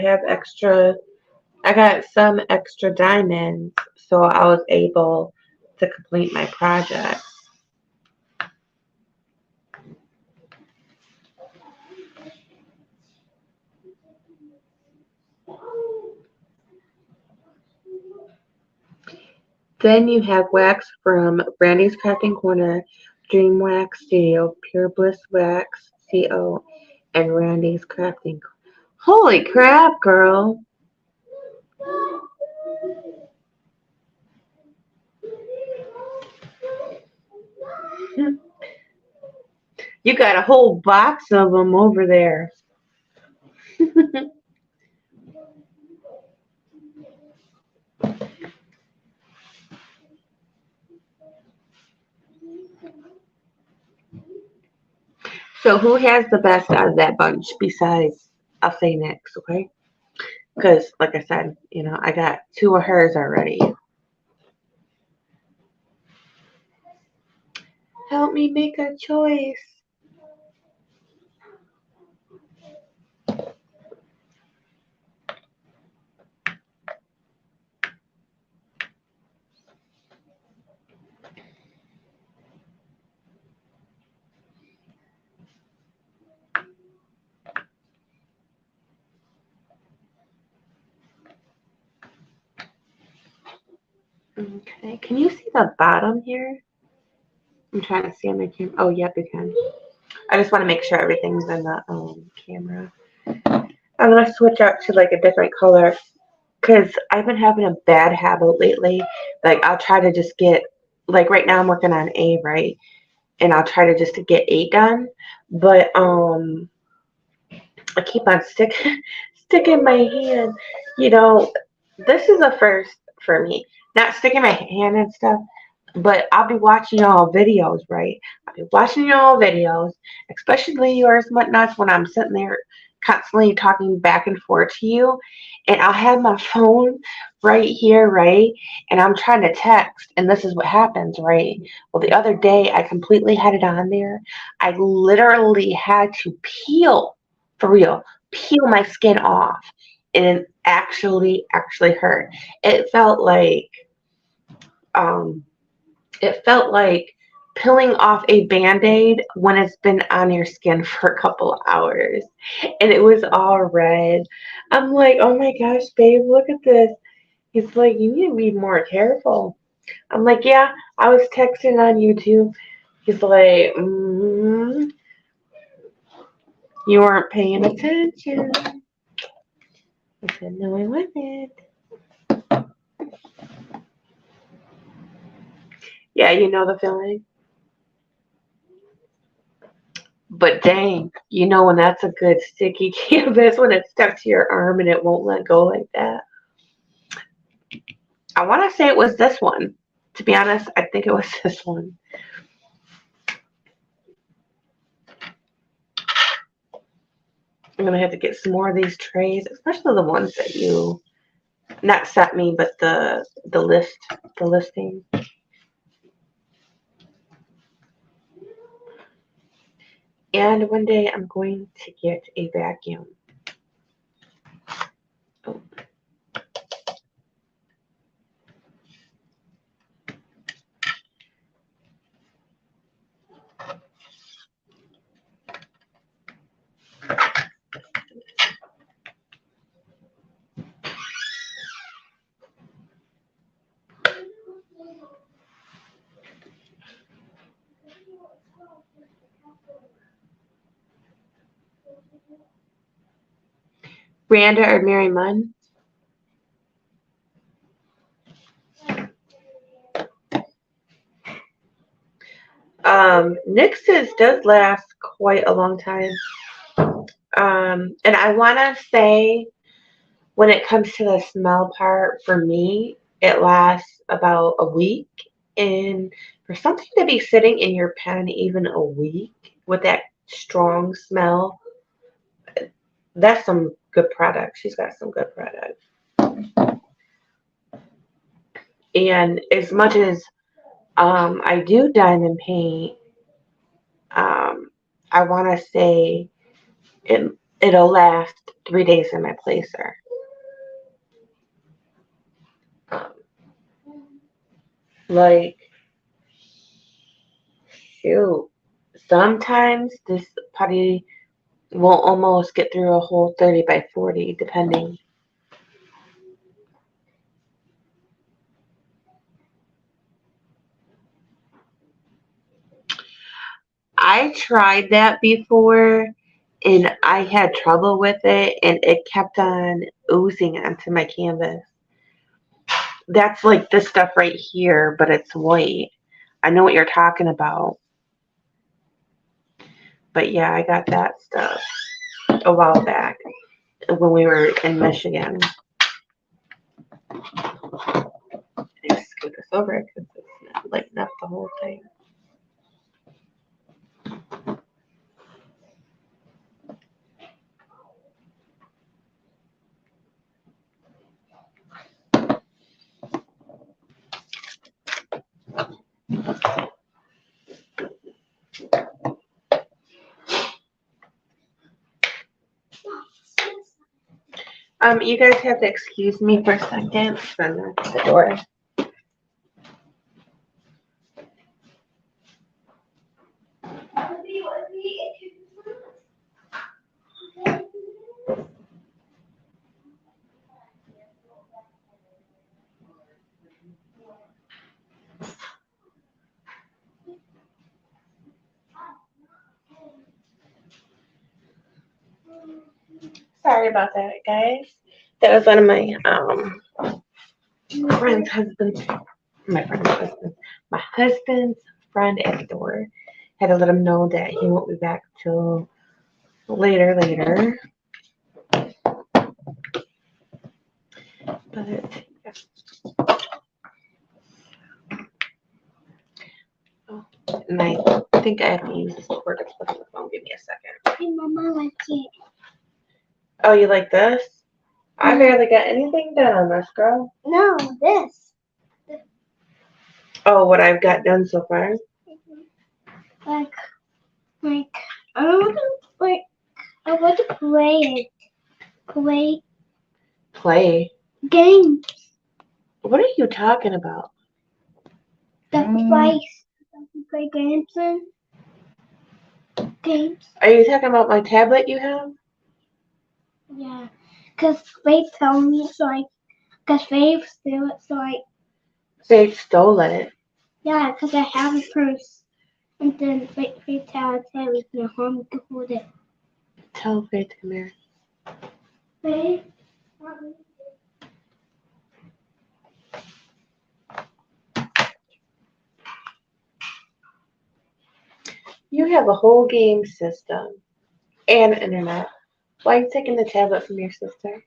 got some extra diamonds, so I was able to complete my project. Then you have wax from Brandy's Crafting Corner, Dream Wax Studio, Pure Bliss Wax CO, and Randy's Crafting. Holy crap, girl! You got a whole box of them over there. So who has the best out of that bunch besides, I'll say Nyx, okay? Because, like I said, I got two of hers already. Help me make a choice. Okay, can you see the bottom here? I'm trying to see on my camera. Oh, yep, you can. I just want to make sure everything's in the camera. I'm gonna switch out to like a different color because I've been having a bad habit lately. Like I'll try to just get, like right now I'm working on A, right? And I'll try to just to get A done, but I keep on sticking my hand. You know, this is a first for me. Not sticking my hand and stuff, but I'll be watching y'all videos, right? I'll be watching y'all videos, especially yours, whatnots, when I'm sitting there constantly talking back and forth to you, and I'll have my phone right here, right? And I'm trying to text, and this is what happens, right? Well, the other day I completely had it on there. I literally had to peel, for real, peel my skin off, and it actually hurt. It felt like um it felt like peeling off a band-aid when it's been on your skin for a couple of hours, and it was all red. I'm like, oh my gosh, babe, look at this. He's like, you need to be more careful. I'm like, yeah, I was texting on YouTube. He's like, you weren't paying attention. I said, no, I wasn't. Yeah, you know the feeling. But dang, you know when that's a good sticky canvas when it's stuck to your arm and it won't let go like that. I want to say it was this one. To be honest, I think it was this one. I'm gonna have to get some more of these trays, especially the ones that you not sent me, but the listing. And one day I'm going to get a vacuum. Oh. Randa or Mary Munn? Nix's does last quite a long time. And I want to say when it comes to the smell part, for me, it lasts about a week. And for something to be sitting in your pen even a week with that strong smell, that's some good product. She's got some good product. And as much as I do diamond paint, I want to say it It'll last 3 days in my placer. Like, shoot. Sometimes this putty will almost get through a whole 30 by 40, depending. I tried that before and I had trouble with it and it kept on oozing onto my canvas. That's like this stuff right here, but it's white. I know what you're talking about. But yeah, I got that stuff a while back when we were in Michigan. I scoot this over because it's not lighting up the whole thing. You guys have to excuse me for a second. I'm at the door. Sorry about that, guys. That was one of my friend's husband's, my husband's friend at the door. Had to let him know that he won't be back till later. But yeah. Oh, and I think I have to use this cord to plug in the phone. Give me a second. Hey, Mama, like it. Oh, you like this? I barely got anything done on this, girl. No, this. Oh, what I've got done so far? Like, I don't want to, like, I want to play it. Play? Games. What are you talking about? The place. Play games and games. Are you talking about my tablet you have? Yeah. Because Faith told me, because Faith stole it, They stole it. yeah, because I have a purse. And then Faith told me, your home to hold it. Tell Faith to come here. Faith? You have a whole game system and internet. Why are you taking the tablet from your sister?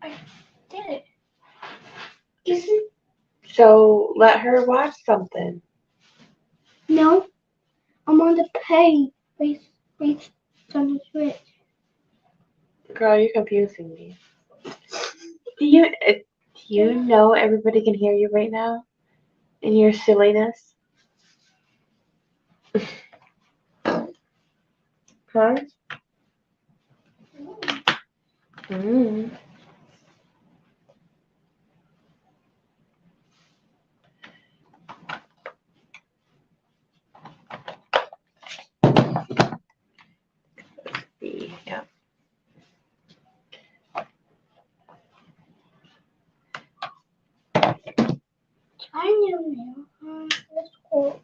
I did it. So let her watch something. No, I'm on the pay. Faith on the Switch. Girl, you're confusing me. Do you know everybody can hear you right now? In your silliness? Huh? Mm. Yeah. I know now. That's cool.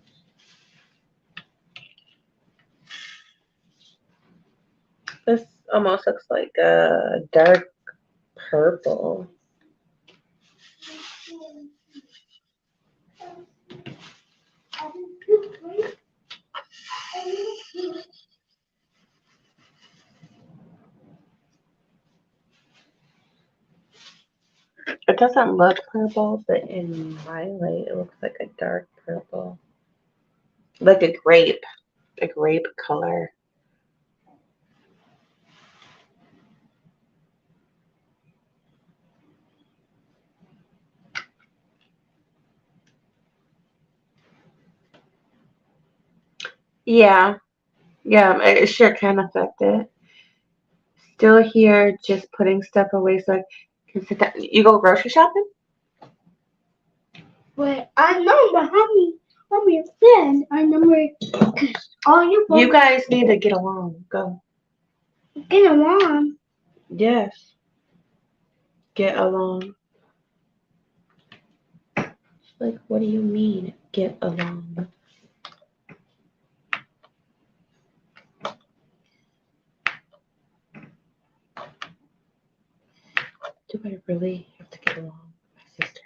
This almost looks like a dark purple. It doesn't look purple, but in my light, it looks like a dark purple. Like a grape color. Yeah, yeah, it sure can affect it. still here just putting stuff away so I can sit down. You go grocery shopping? Wait, I know, but how many friends? I number, cause all you You both guys need to get along. Go. get along. Yes. Get along. Like, what do you mean, get along? Do I really have to get along with my sisters?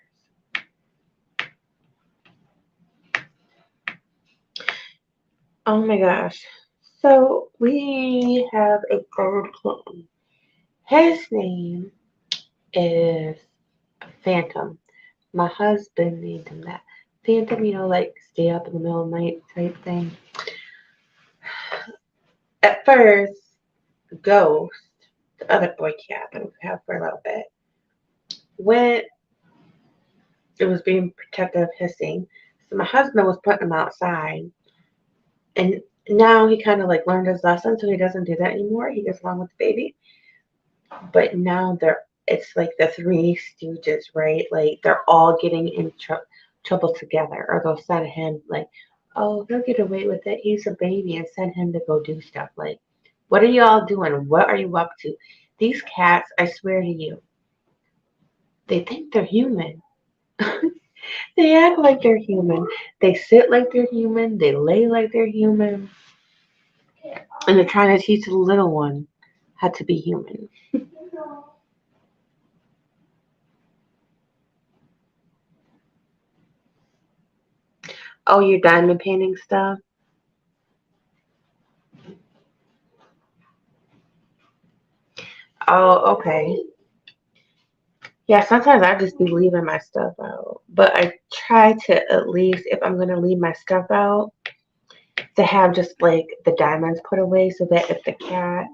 Oh my gosh. So we have a third kitten. His name is Phantom. My husband named him that. Phantom, like stay up in the middle of the night type thing. At first, Ghost, the other boy cat that we've had for a little bit, went, it was being protective hissing. So my husband was putting him outside. And now he kind of like learned his lesson, so he doesn't do that anymore. He gets along with the baby. But now it's like the Three Stooges, right? Like they're all getting in trouble together, or they'll send him like, "Oh, he'll get away with it. He's a baby," and send him to go do stuff. Like, what are y'all doing? What are you up to? These cats, I swear to you, they think they're human. They act like they're human. They sit like they're human. They lay like they're human, and they're trying to teach the little one how to be human. Oh, you're diamond painting stuff? Oh, okay. Yeah, sometimes I just be leaving my stuff out. But I try to at least, if I'm going to leave my stuff out, to have just like the diamonds put away so that if the cat,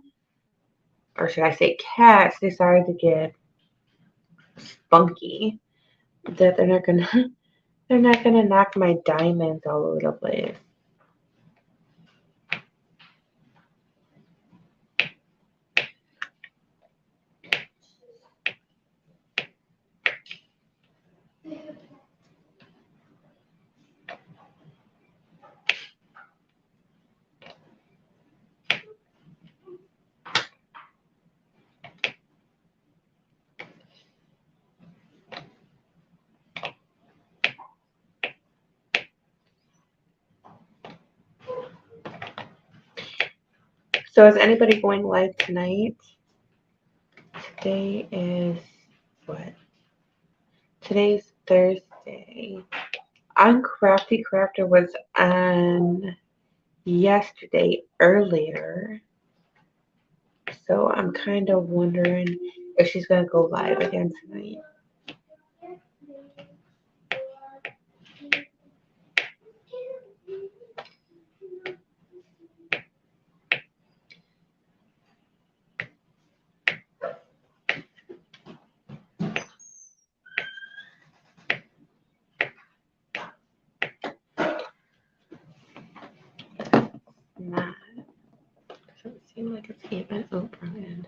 or should I say cats, decide to get spunky, that they're not gonna they're not gonna knock my diamonds all over the place. So is anybody going live tonight? Today is what? Today's Thursday. On Crafty Crafter was on yesterday earlier. So I'm kind of wondering if she's gonna go live again tonight. Not. Doesn't seem like it's even open.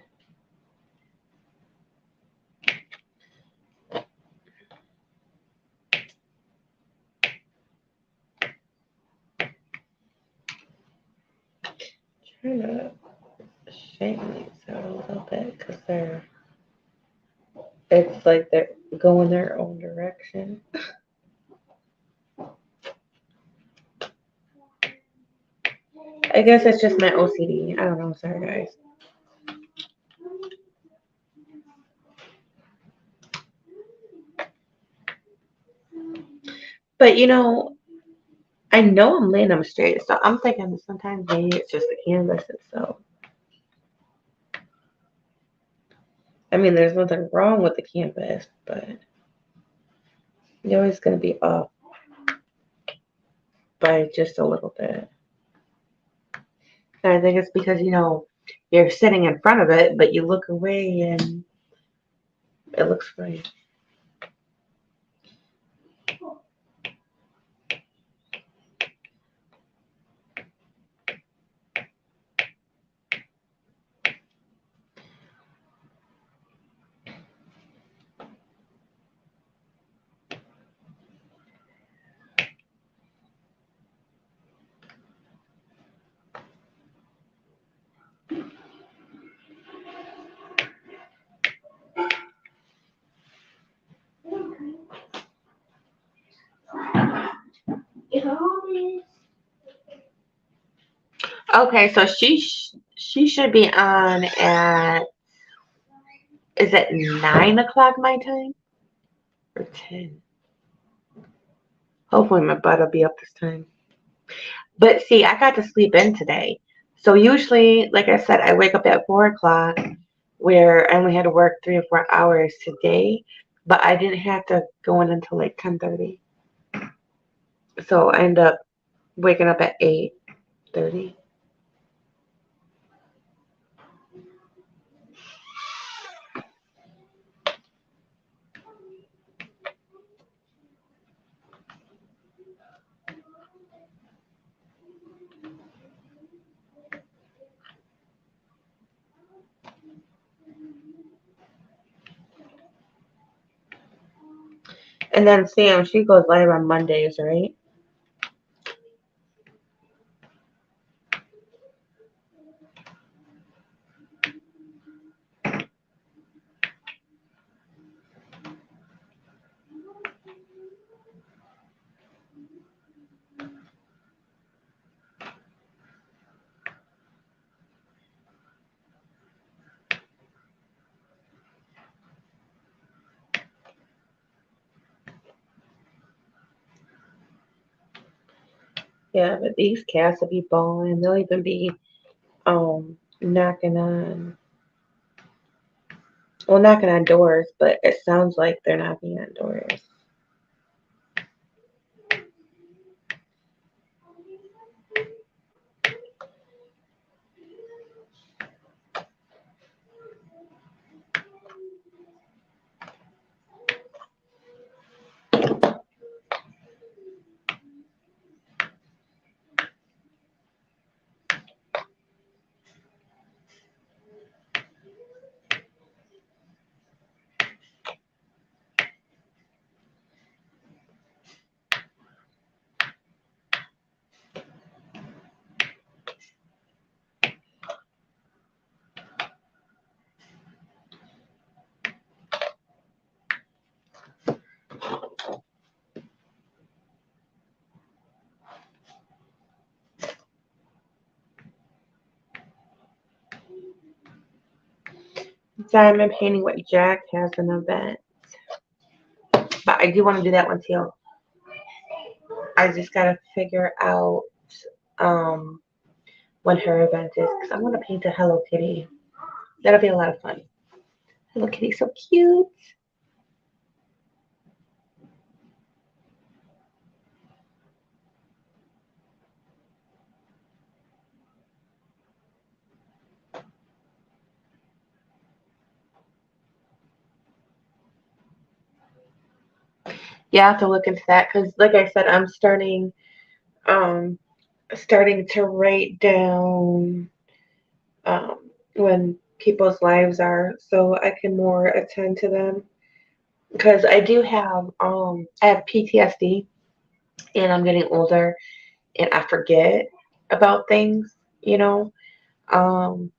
Trying to shake these out a little bit because it's like they're going their own direction. I guess it's just my OCD. I don't know. Sorry, guys. But I know I'm laying them straight, so I'm thinking sometimes maybe it's just the canvas itself. I mean, there's nothing wrong with the canvas, but you're always going to be off by just a little bit. And I think it's because, you're sitting in front of it, but you look away and it looks right. Okay, so she should be on at, is it 9 o'clock my time or 10? Hopefully my butt will be up this time. But see, I got to sleep in today. So usually, like I said, I wake up at 4 o'clock, where I only had to work 3 or 4 hours today, but I didn't have to go in until like 10:30. So I end up waking up at 8:30. And then Sam, she goes live on Mondays, right? Yeah, but these cats will be bawling. They'll even be knocking on, well, knocking on doors, but it sounds like they're knocking on doors. Diamond painting with Jack has an event, but I do want to do that one too. I just gotta figure out um when her event is, because I want to paint a Hello Kitty. That'll be a lot of fun. Hello Kitty's so cute. Yeah, I have to look into that because, like I said, I'm um starting to write down when people's lives are, so I can more attend to them. Because I have PTSD, and I'm getting older, and I forget about things. You know, um,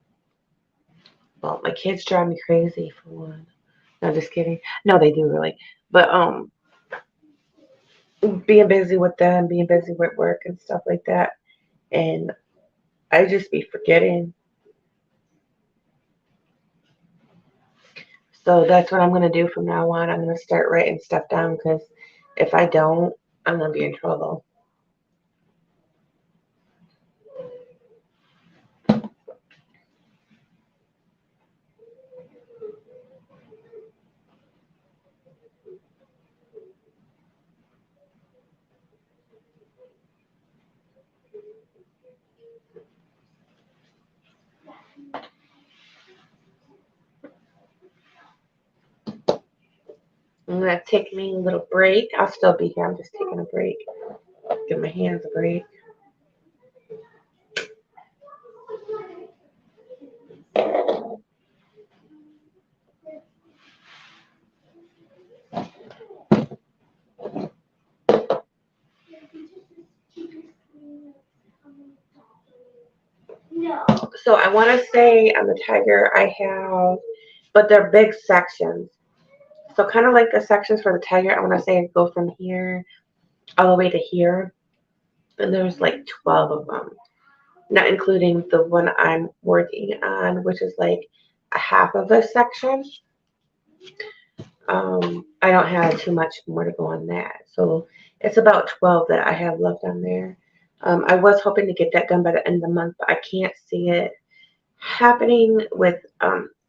well, my kids drive me crazy for one. No, just kidding. No, they do really. But being busy with them, being busy with work and stuff like that, and I just be forgetting. So that's what I'm gonna do from now on. I'm gonna start writing stuff down because if I don't, I'm gonna be in trouble. I'm gonna take me a little break. I'll still be here. I'm just taking a break. Give my hands a break. No. So I want to say on the tiger I have, but they're big sections. So kind of like the sections for the tiger, I want to say go from here all the way to here. and there's like 12 of them, not including the one I'm working on, which is like a half of a section. I don't have too much more to go on that. So it's about 12 that I have left on there. I was hoping to get that done by the end of the month, but I can't see it happening with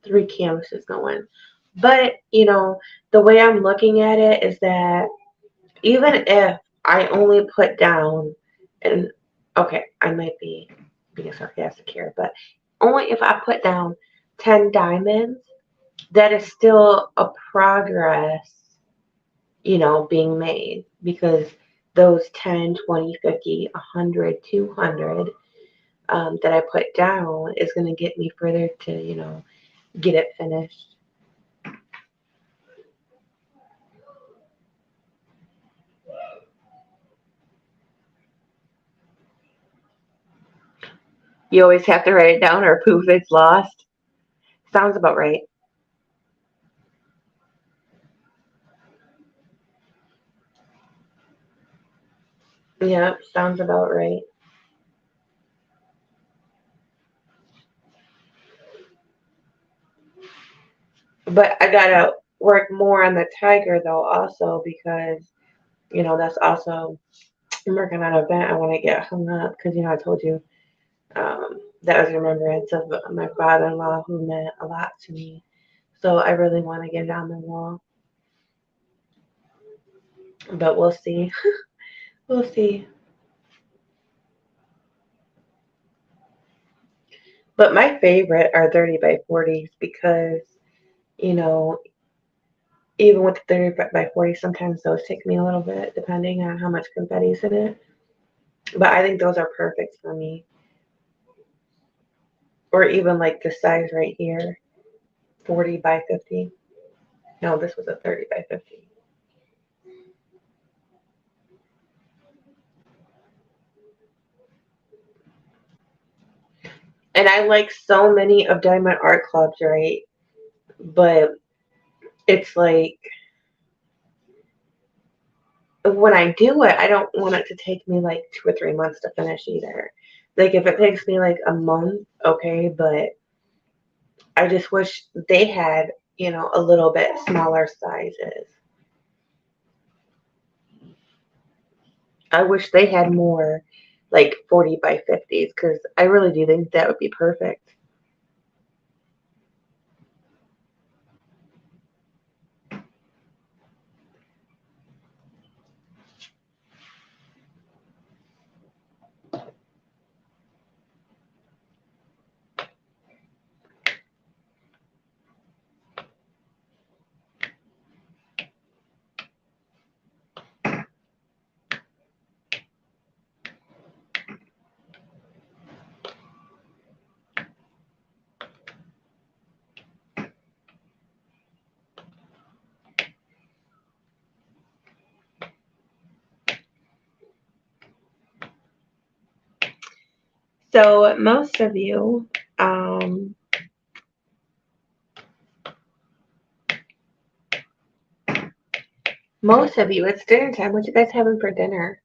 3 canvases going. But, the way I'm looking at it is that even if I only put down, and okay, I might be being sarcastic here, but only if I put down 10 diamonds, that is still a progress, being made, because those 10, 20, 50, 100, 200 that I put down is going to get me further to, get it finished. You always have to write it down or poof, it's lost. Sounds about right. Yeah, sounds about right. But I gotta work more on the tiger though, also because that's also I'm working on an event. I want to get hung up because I told you that was a remembrance of my father-in-law who meant a lot to me. So I really want to get it on the wall, but we'll see. We'll see. But my favorite are 30 by 40s because you know even with the 30 by 40, sometimes those take me a little bit depending on how much confetti's in it. But I think those are perfect for me. Or even like the size right here, 40 by 50. No, this was a 30 by 50. And I like so many of Diamond Art Clubs, right? But it's like when I do it, I don't want it to take me like 2 or 3 months to finish either. Like if it takes me like a month, okay, but I just wish they had, a little bit smaller sizes. I wish they had more like 40 by 50s because I really do think that would be perfect. So most of you, it's dinner time. What you guys having for dinner?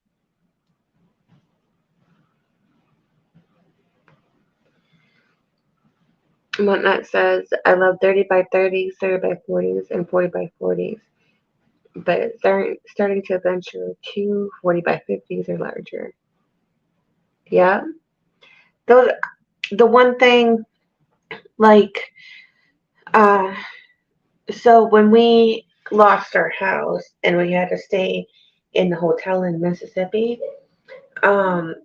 Whatnot says, I love 30 by 30s, 30 by 40s, and 40 by 40s, but starting to venture to 40 by 50s or larger. Yeah, those. The one thing, like, uh, so when we lost our house and we had to stay in the hotel in Mississippi, um,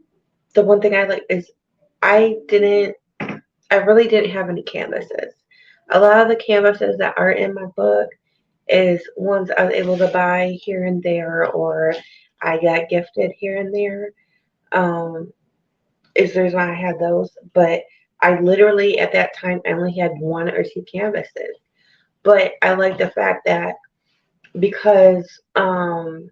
the one thing I like is I didn't, I really didn't have any canvases. A lot of the canvases that are in my book is ones I was able to buy here and there, or I got gifted here and there. Um, is there's why I had those, but I literally at that time I only had 1 or 2 canvases. But I like the fact that because the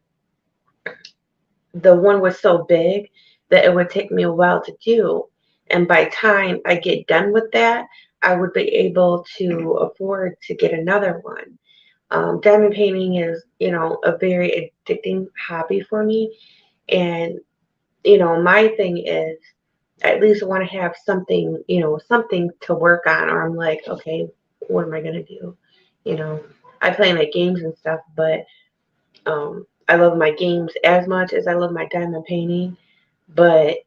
one was so big that it would take me a while to do, and by time I get done with that, I would be able to afford to get another one. Diamond painting is, a very addicting hobby for me, and my thing is I at least want to have something, something to work on, or I'm like, okay, what am I gonna do? You know, I play like games and stuff, but I love my games as much as I love my diamond painting, but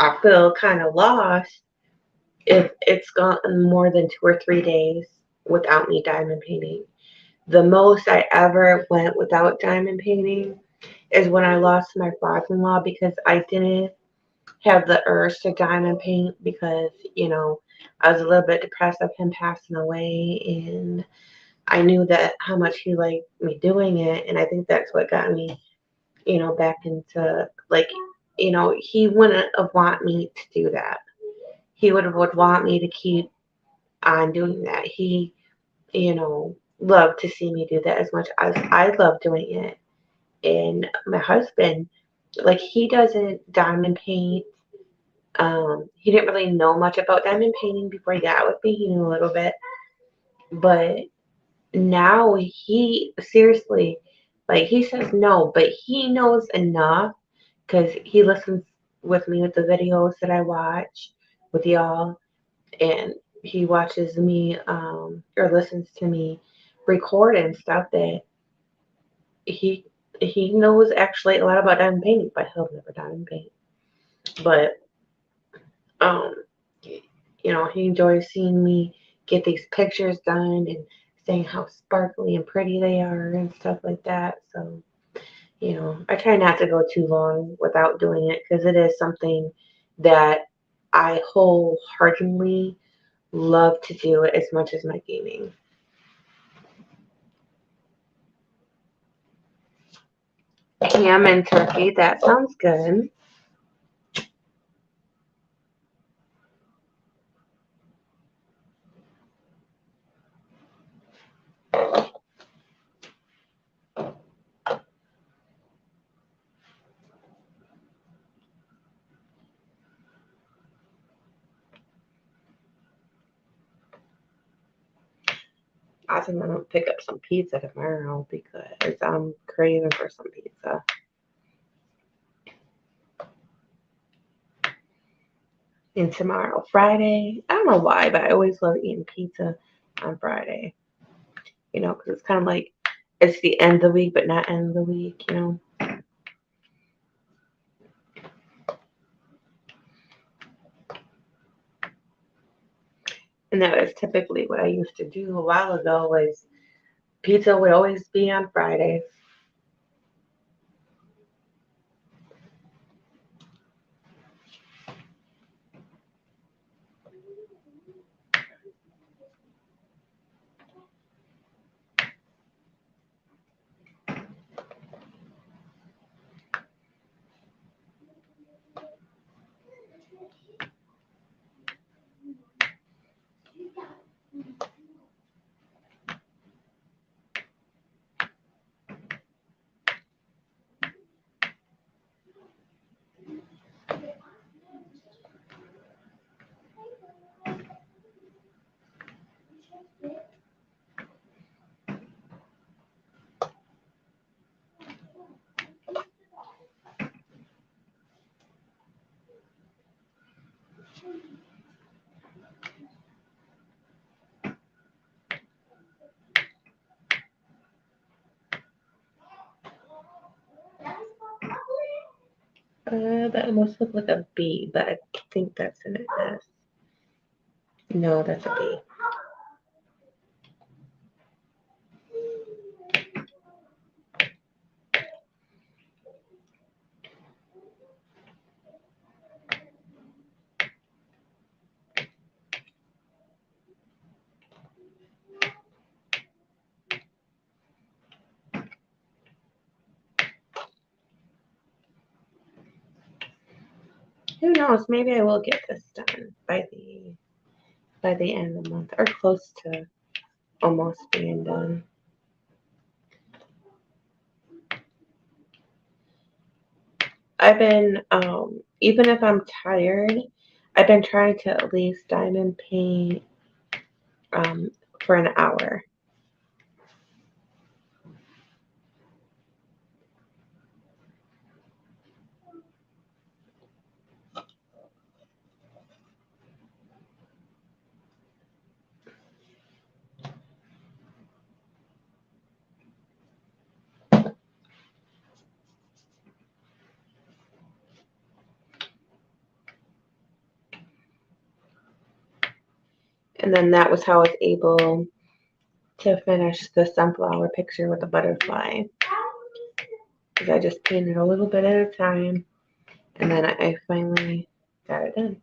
I feel kind of lost if it's gone more than 2 or 3 days without me diamond painting. The most I ever went without diamond painting is when I lost my father-in-law because I didn't have the urge to diamond paint because, I was a little bit depressed of him passing away, and I knew that how much he liked me doing it, and I think that's what got me, back into like, he wouldn't have want me to do that. He would want me to keep on doing that. He, loved to see me do that as much as I love doing it. And my husband, like, he doesn't diamond paint. He didn't really know much about diamond painting before he got with me. He knew a little bit, but now he seriously, like, he says no, but he knows enough because he listens with me with the videos that I watch with y'all, and he watches me or listens to me record and stuff that he he knows actually a lot about diamond painting, but he'll never diamond paint. But um, he enjoys seeing me get these pictures done and saying how sparkly and pretty they are and stuff like that. So, I try not to go too long without doing it because it is something that I wholeheartedly love to do as much as my gaming. Ham and turkey, that sounds good. I think I'm gonna pick up some pizza tomorrow because I'm craving for some pizza. And tomorrow, Friday, I don't know why, but I always love eating pizza on Friday. Because it's kind of like it's the end of the week, but not end of the week. And that was typically what I used to do a while ago. Was pizza would always be on Fridays. That almost looked like a B, but I think that's an S. No, that's a B. Who knows? Maybe I will get this done by the end of the month, or close to almost being done. I've been, even if I'm tired, I've been trying to at least diamond paint um, for an hour. And then that was how I was able to finish the sunflower picture with the butterfly. Because I just painted a little bit at a time. And then I finally got it done.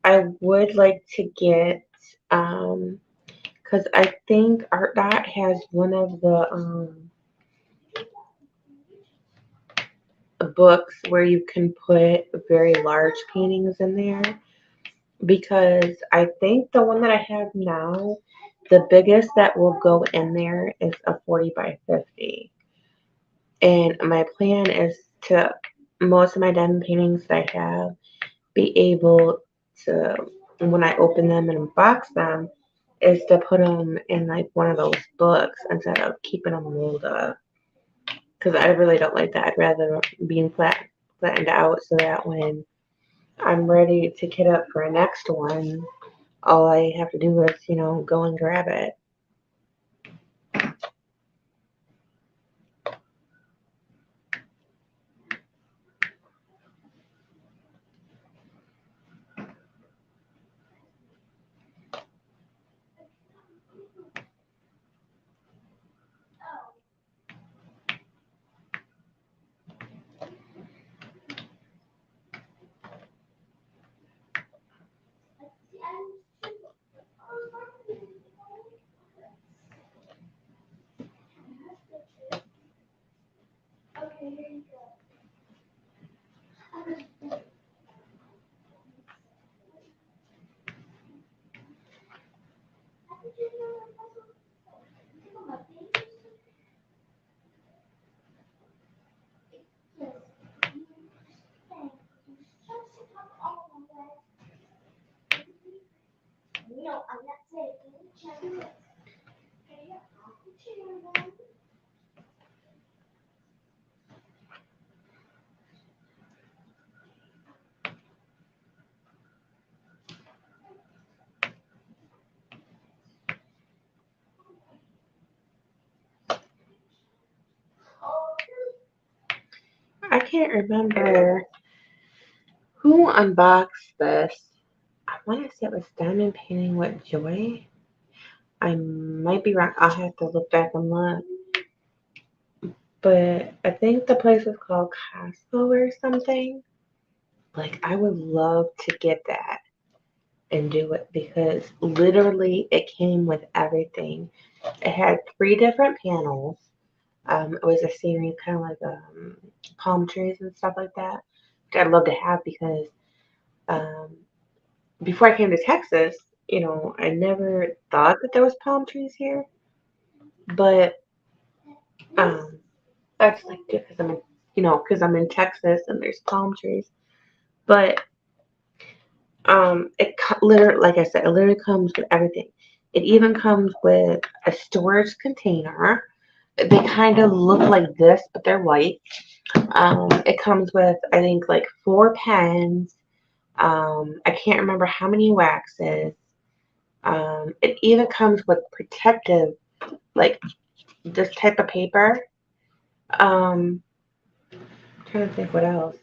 I would like to get, because I think Artdort has one of the books where you can put very large paintings in there. Because I think the one that I have now, the biggest that will go in there is a 40 by 50. And my plan is to, most of my done paintings that I have, be able to, when I open them and unbox them, is to put them in like one of those books instead of keeping them rolled up. Because I really don't like that. I'd rather being flattened out so that when I'm ready to get up for a next one, all I have to do is, go and grab it. I can't remember who unboxed this. I want to say it was Diamond Painting with Joy. I might be wrong. I'll have to look back and look. But I think the place is called Costco or something. Like, I would love to get that and do it because literally it came with everything. It had 3 different panels. It was a series kind of like palm trees and stuff like that, which I'd love to have because um, before I came to Texas, I never thought that there was palm trees here. But that's like because I'm in Texas and there's palm trees. But literally, like I said, it literally comes with everything. It even comes with a storage container. They kind of look like this, but they're white. It comes with, I think, like 4 pens. I can't remember how many waxes. It even comes with protective, like this type of paper. I'm trying to think what else.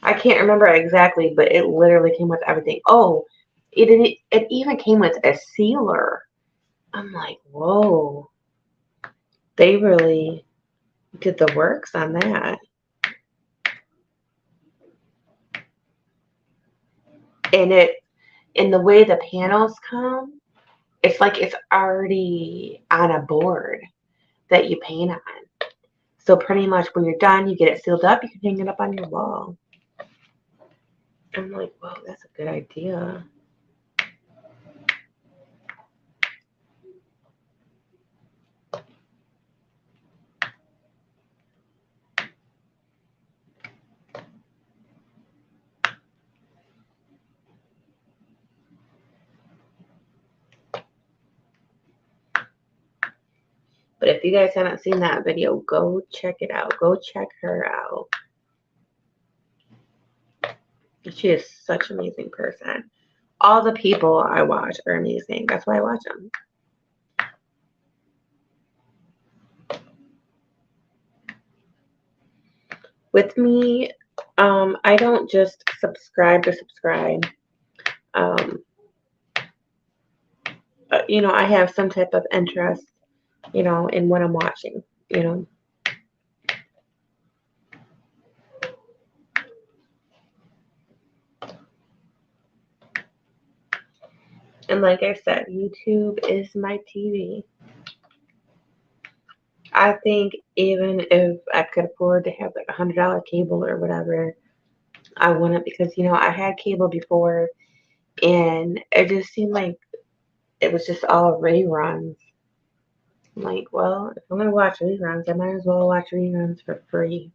I can't remember exactly, but it literally came with everything. Oh, it even came with a sealer. I'm like, whoa, they really did the works on that. And in the way the panels come, it's like it's already on a board that you paint on. So pretty much when you're done, you get it sealed up, you can hang it up on your wall. I'm like, whoa, that's a good idea. But if you guys haven't seen that video, go check it out. Go check her out. She is such an amazing person. All the people I watch are amazing. That's why I watch them. with me, I don't just subscribe to subscribe. Um, I have some type of interest, in what I'm watching, you know. And like I said, YouTube is my TV. I think even if I could afford to have like $100 cable or whatever, I wouldn't because I had cable before and it just seemed like it was just all reruns. I'm like, well, if I'm gonna watch reruns, I might as well watch reruns for free.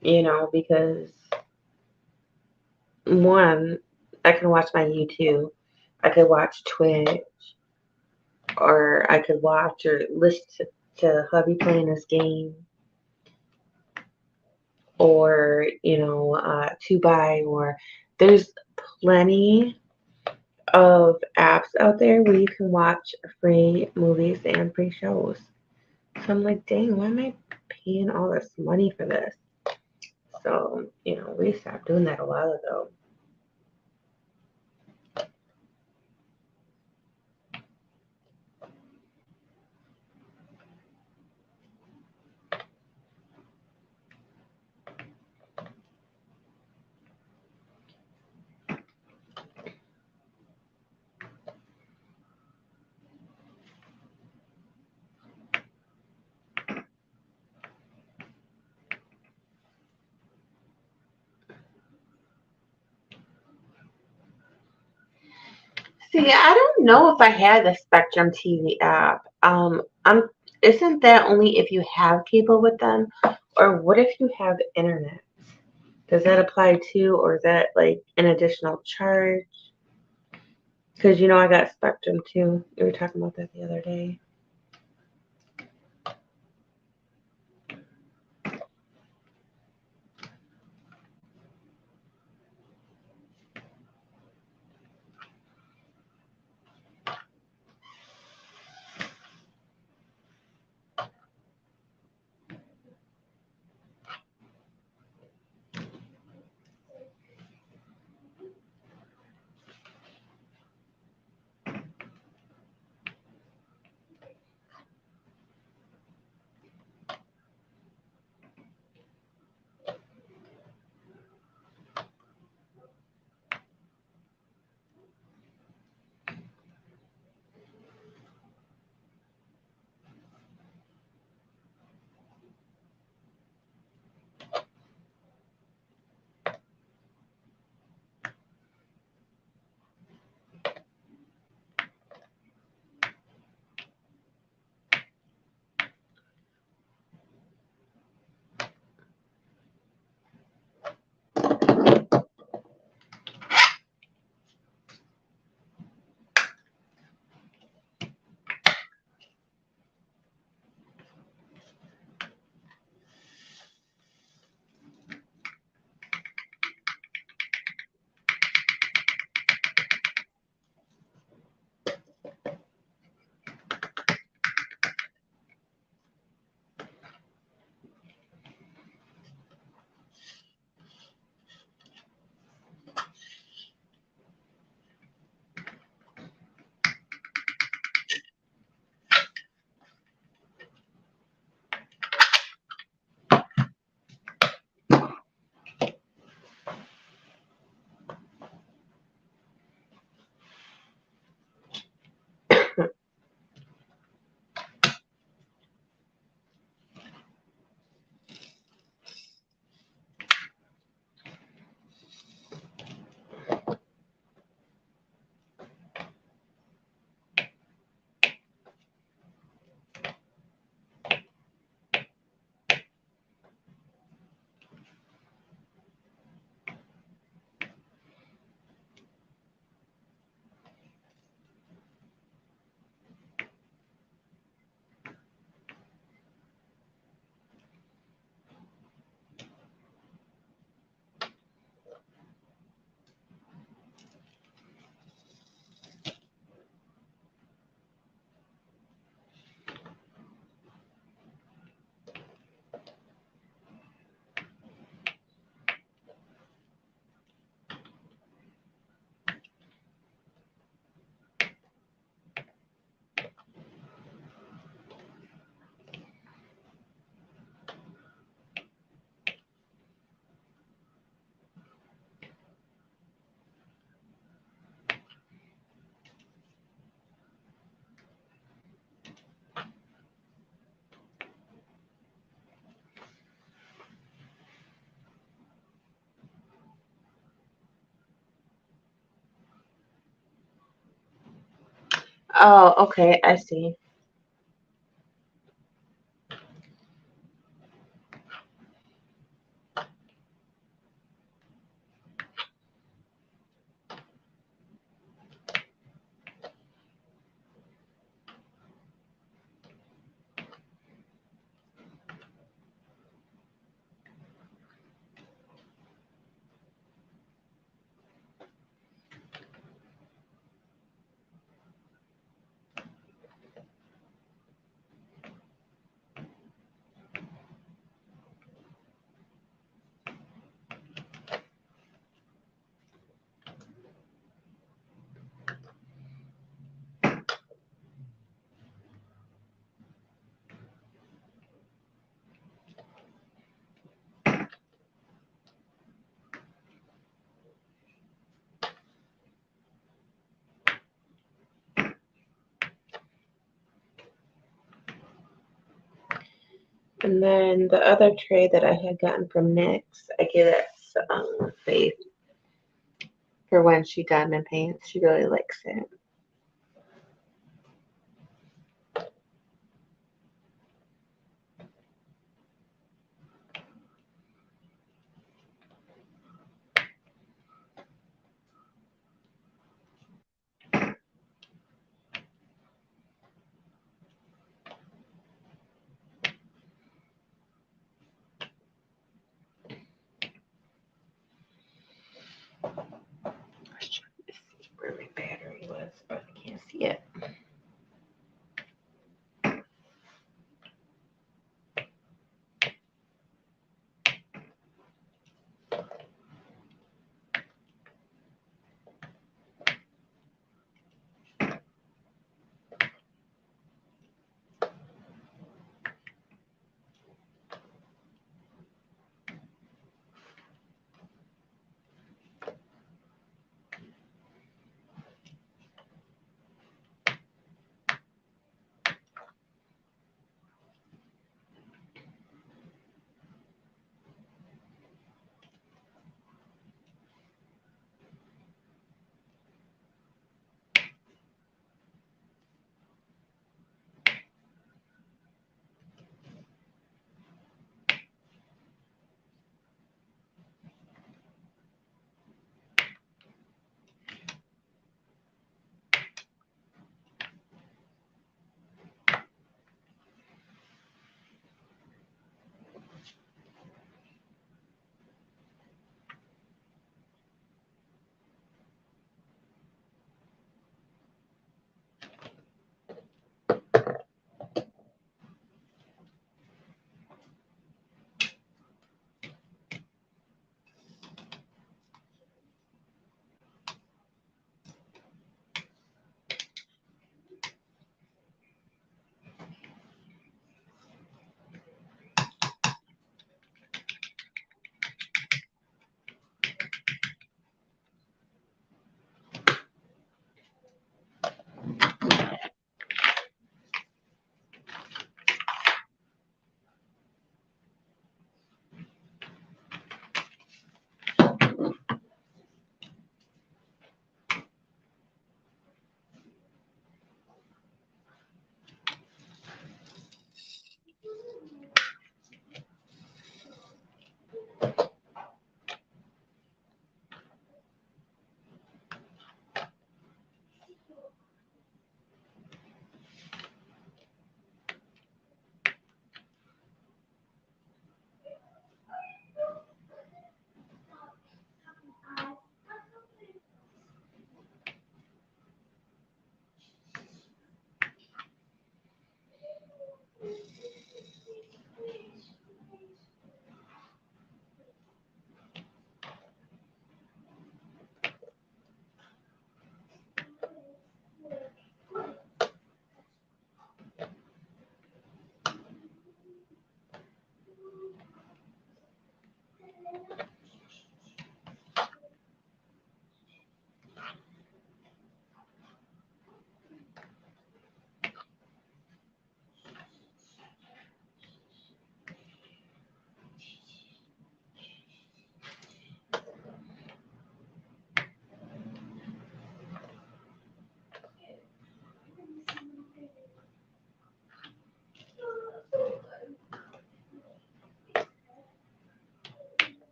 Because one, I can watch my YouTube, I could watch Twitch, or I could watch or listen to hubby playing this game, or to buy, or there's plenty of apps out there where you can watch free movies and free shows. So I'm like, dang, why am I paying all this money for this? So, we stopped doing that a while ago. See, I don't know if I had the Spectrum TV app. Isn't that only if you have cable with them, or what if you have internet? Does that apply too, or is that like an additional charge? Because I got Spectrum too. We were talking about that the other day. Oh, okay, I see. And then the other tray that I had gotten from NYX, I gave it to Faith for when she diamond paints. She really likes it. I was trying to see where my battery was.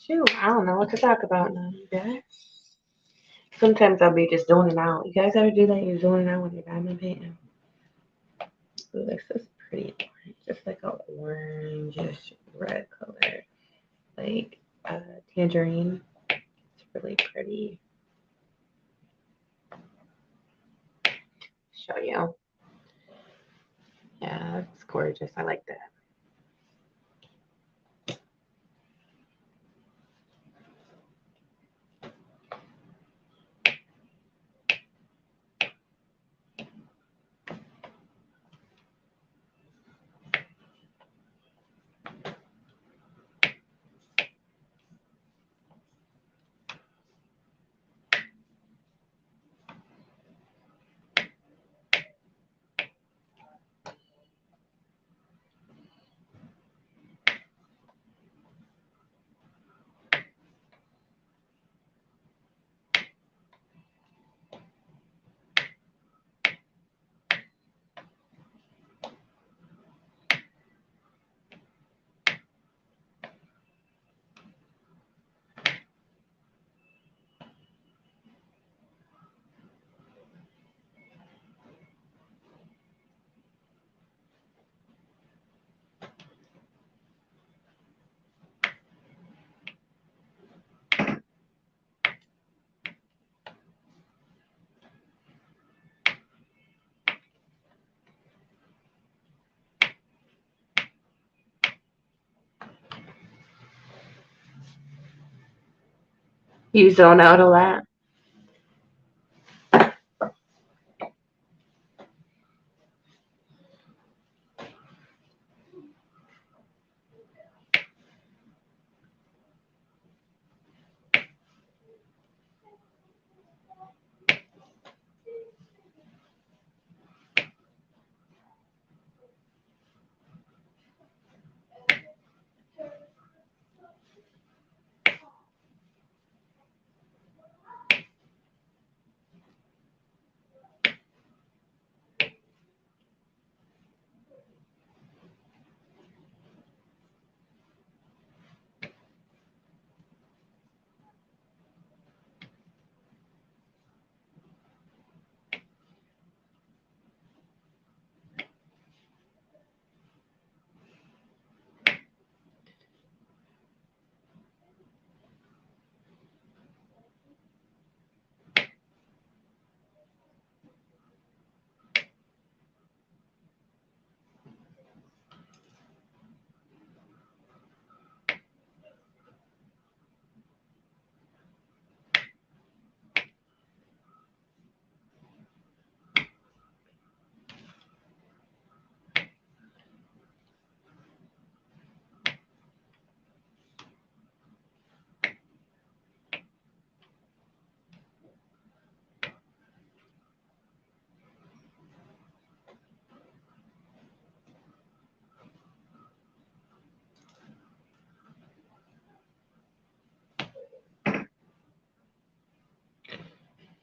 Shoot, I don't know what to talk about now, you guys. Sometimes I'll be just zoning out. You guys ever do that? You're zoning out when you're diamond painting. Ooh, this is pretty orange. It's like a orangish red color, like tangerine. It's really pretty. Show you. Yeah, it's gorgeous. I like that. You zone out a lot.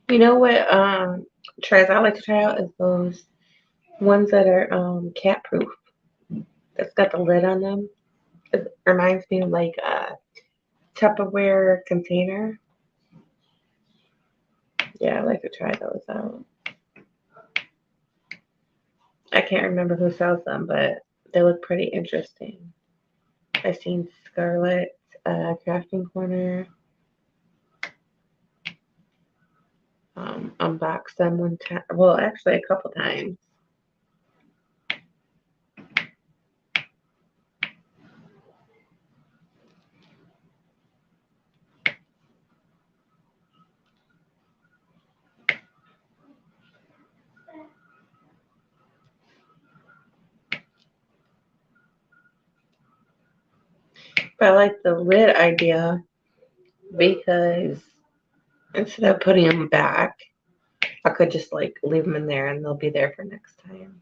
You know what trays I like to try out is those ones that are cat proof. That's got the lid on them. It reminds me of like a Tupperware container. Yeah, I like to try those out. I can't remember who sells them, but they look pretty interesting. I've seen Scarlett's Crafting Corner unbox them one time. Well, actually, a couple times. But I like the lid idea because instead of putting them back, I could just like leave them in there and they'll be there for next time.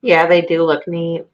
Yeah, they do look neat.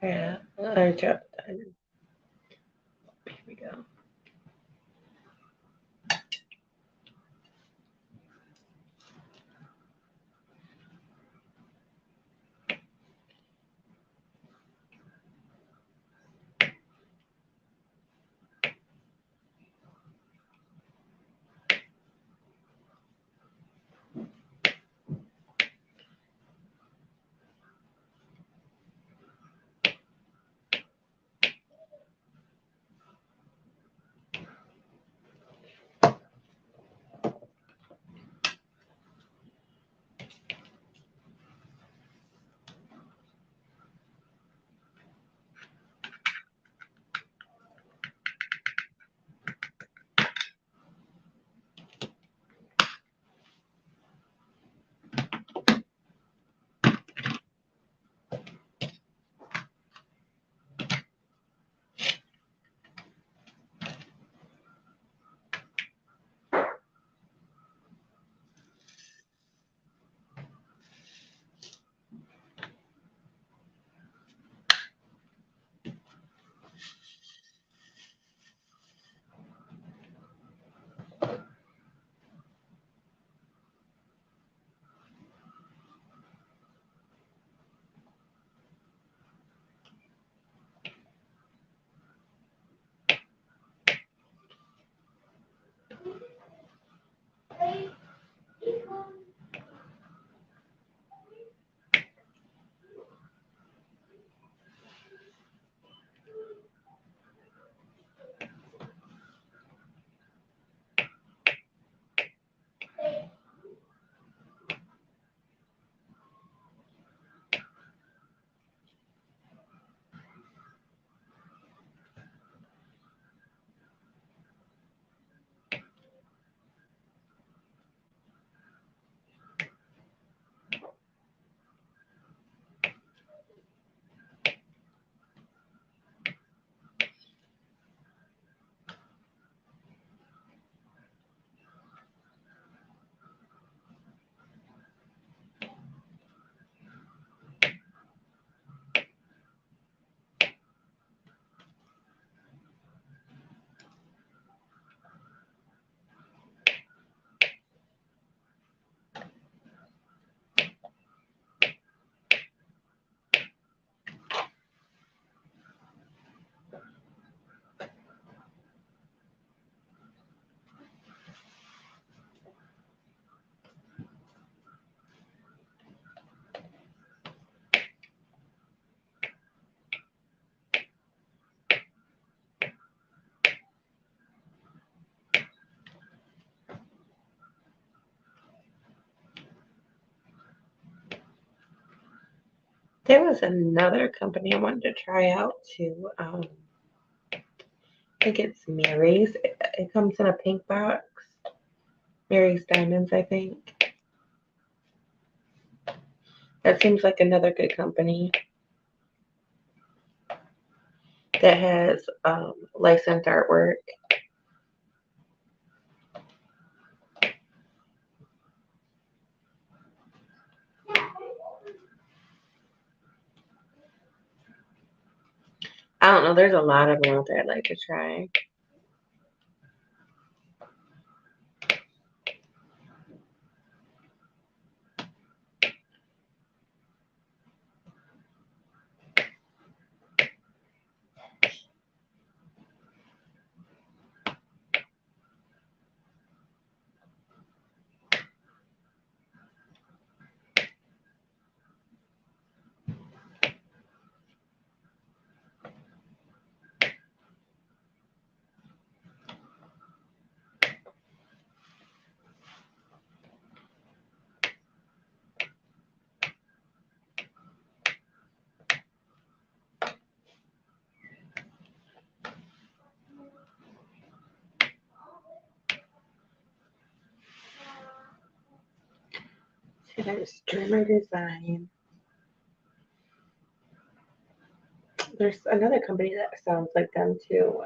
Yeah, I dropped that. Here we go. There was another company I wanted to try out too. I think it's Mary's. It comes in a pink box. Mary's Diamonds, I think. That seems like another good company. that has licensed artwork. I don't know. There's a lot of them out there I'd like to try. See, there's Dreamer Design. There's another company that sounds like them too.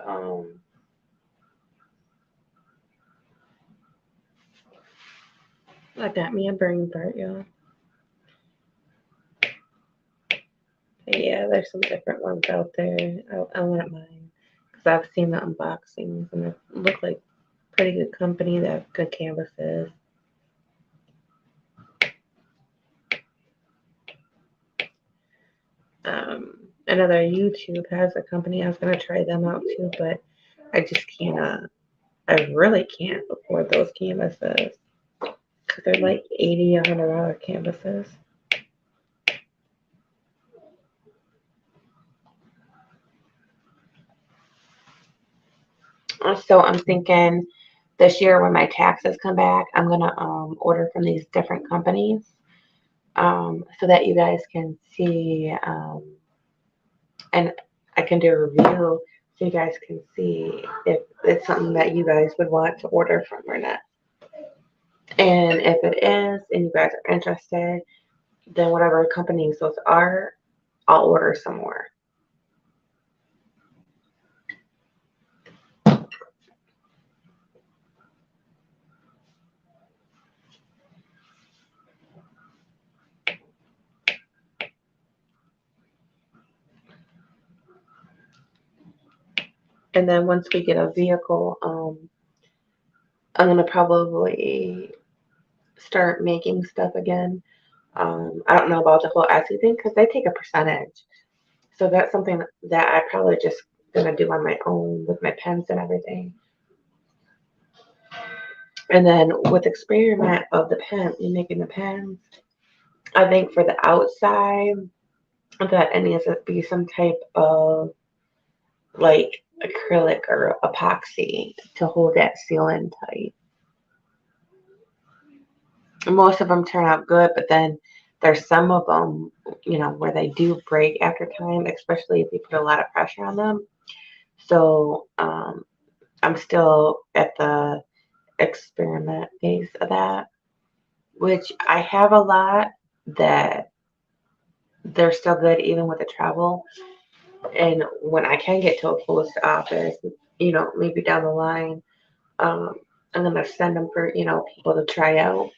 I got me a brain fart, y'all. Yeah, there's some different ones out there. I want mine because I've seen the unboxings and they look like pretty good company. They have good canvases. Another YouTube has a company. I was gonna try them out too, but I just can't. I really can't afford those canvases because they're like $80, $100 canvases. So I'm thinking this year when my taxes come back, I'm gonna order from these different companies so that you guys can see and I can do a review so you guys can see if it's something that you guys would want to order from or not. And if it is and you guys are interested, then whatever companies those are, I'll order some more. And then once we get a vehicle, I'm gonna probably start making stuff again. I don't know about the whole Etsy thing because they take a percentage. So that's something that I probably just gonna do on my own with my pens and everything. And then with experiment of the pen, making the pens, I think for the outside that it needs to be some type of like acrylic or epoxy to hold that seal in tight. Most of them turn out good, but then there's some of them, where they do break after time, especially if you put a lot of pressure on them. So I'm still at the experiment phase of that, which I have a lot that they're still good even with the travel. And when I can get to a post office, maybe down the line, um, I'm gonna send them for people to try out.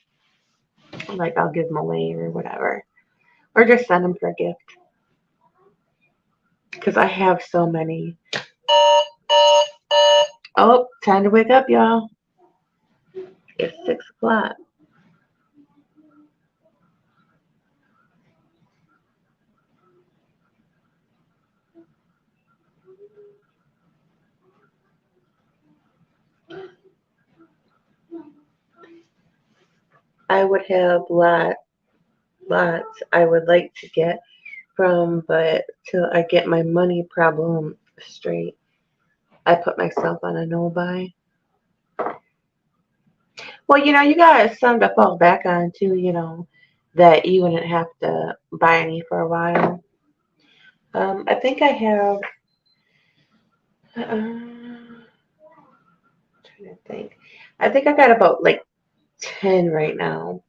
Like I'll give them away or whatever, or just send them for a gift because I have so many. Oh, time to wake up, y'all. It's 6 o'clock. I would have lots I would like to get from, but till I get my money problem straight, I put myself on a no buy. Well, you got something to fall back on too, that you wouldn't have to buy any for a while. I think I have, trying to think. I think I got about like 10 right now.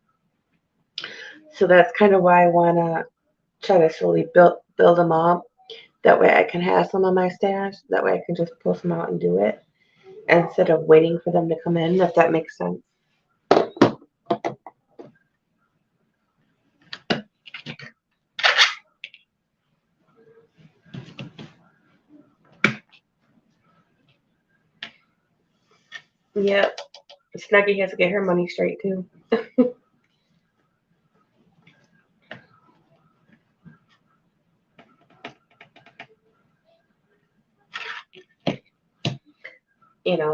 So that's kind of why I want to try to slowly build them up. That way I can have some of my stash. That way I can just pull some out and do it instead of waiting for them to come in, if that makes sense. Yep. Snuggie has to get her money straight too.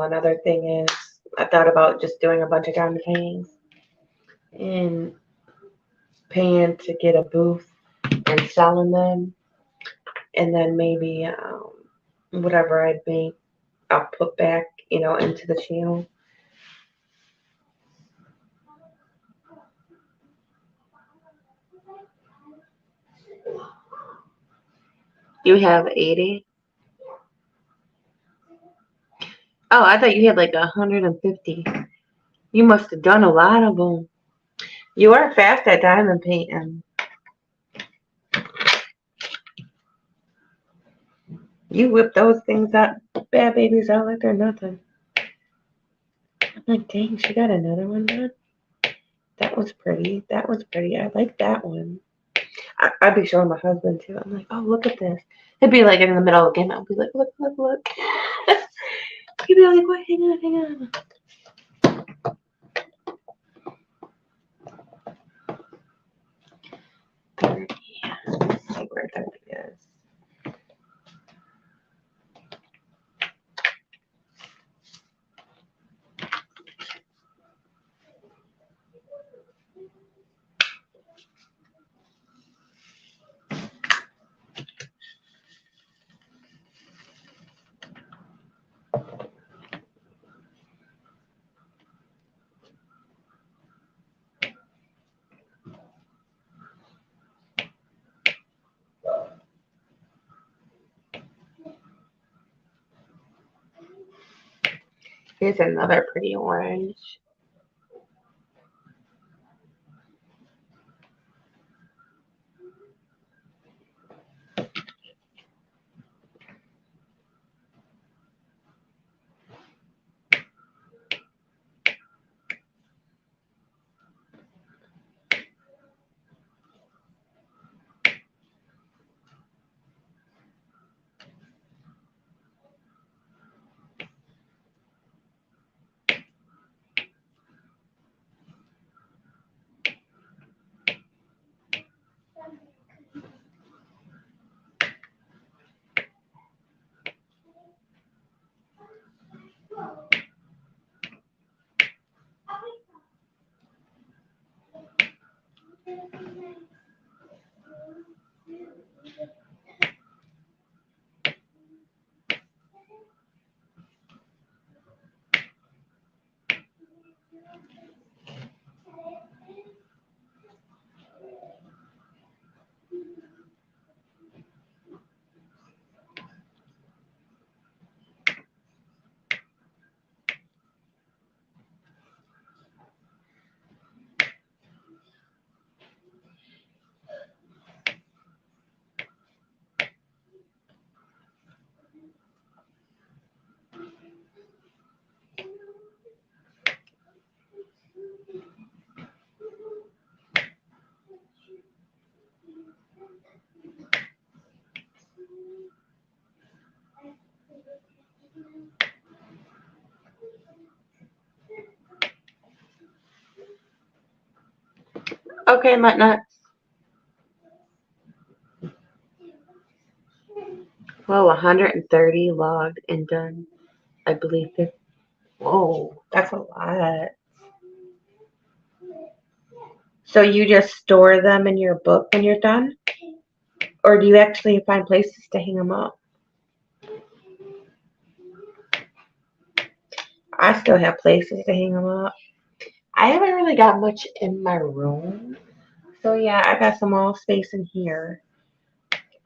Another thing is I thought about just doing a bunch of diamond paintings and paying to get a booth and selling them, and then maybe whatever I make, I'll put back, into the channel. You have 80? Oh, I thought you had like 150. You must have done a lot of them. You are fast at diamond painting. You whip those things out, bad babies out like they're nothing. I'm like, dang, she got another one done. That was pretty. That was pretty. I like that one. I'd be showing my husband too. I'm like, oh, look at this. He'd be like in the middle of the game. I'd be like, look, look, look. He'd be like, what? Hang on, hang on. 30. Like where 30 is. Here's another pretty orange. Okay, Mutt Nuts. Well, 130 logged and done. I believe it. Whoa, that's a lot. So you just store them in your book when you're done? Or do you actually find places to hang them up? I still have places to hang them up. I haven't really got much in my room. So yeah, I got some wall space in here.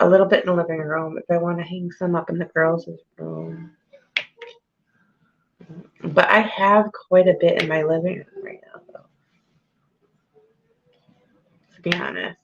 A little bit in the living room if I want to hang some up in the girls' room. But I have quite a bit in my living room right now, though. To be honest.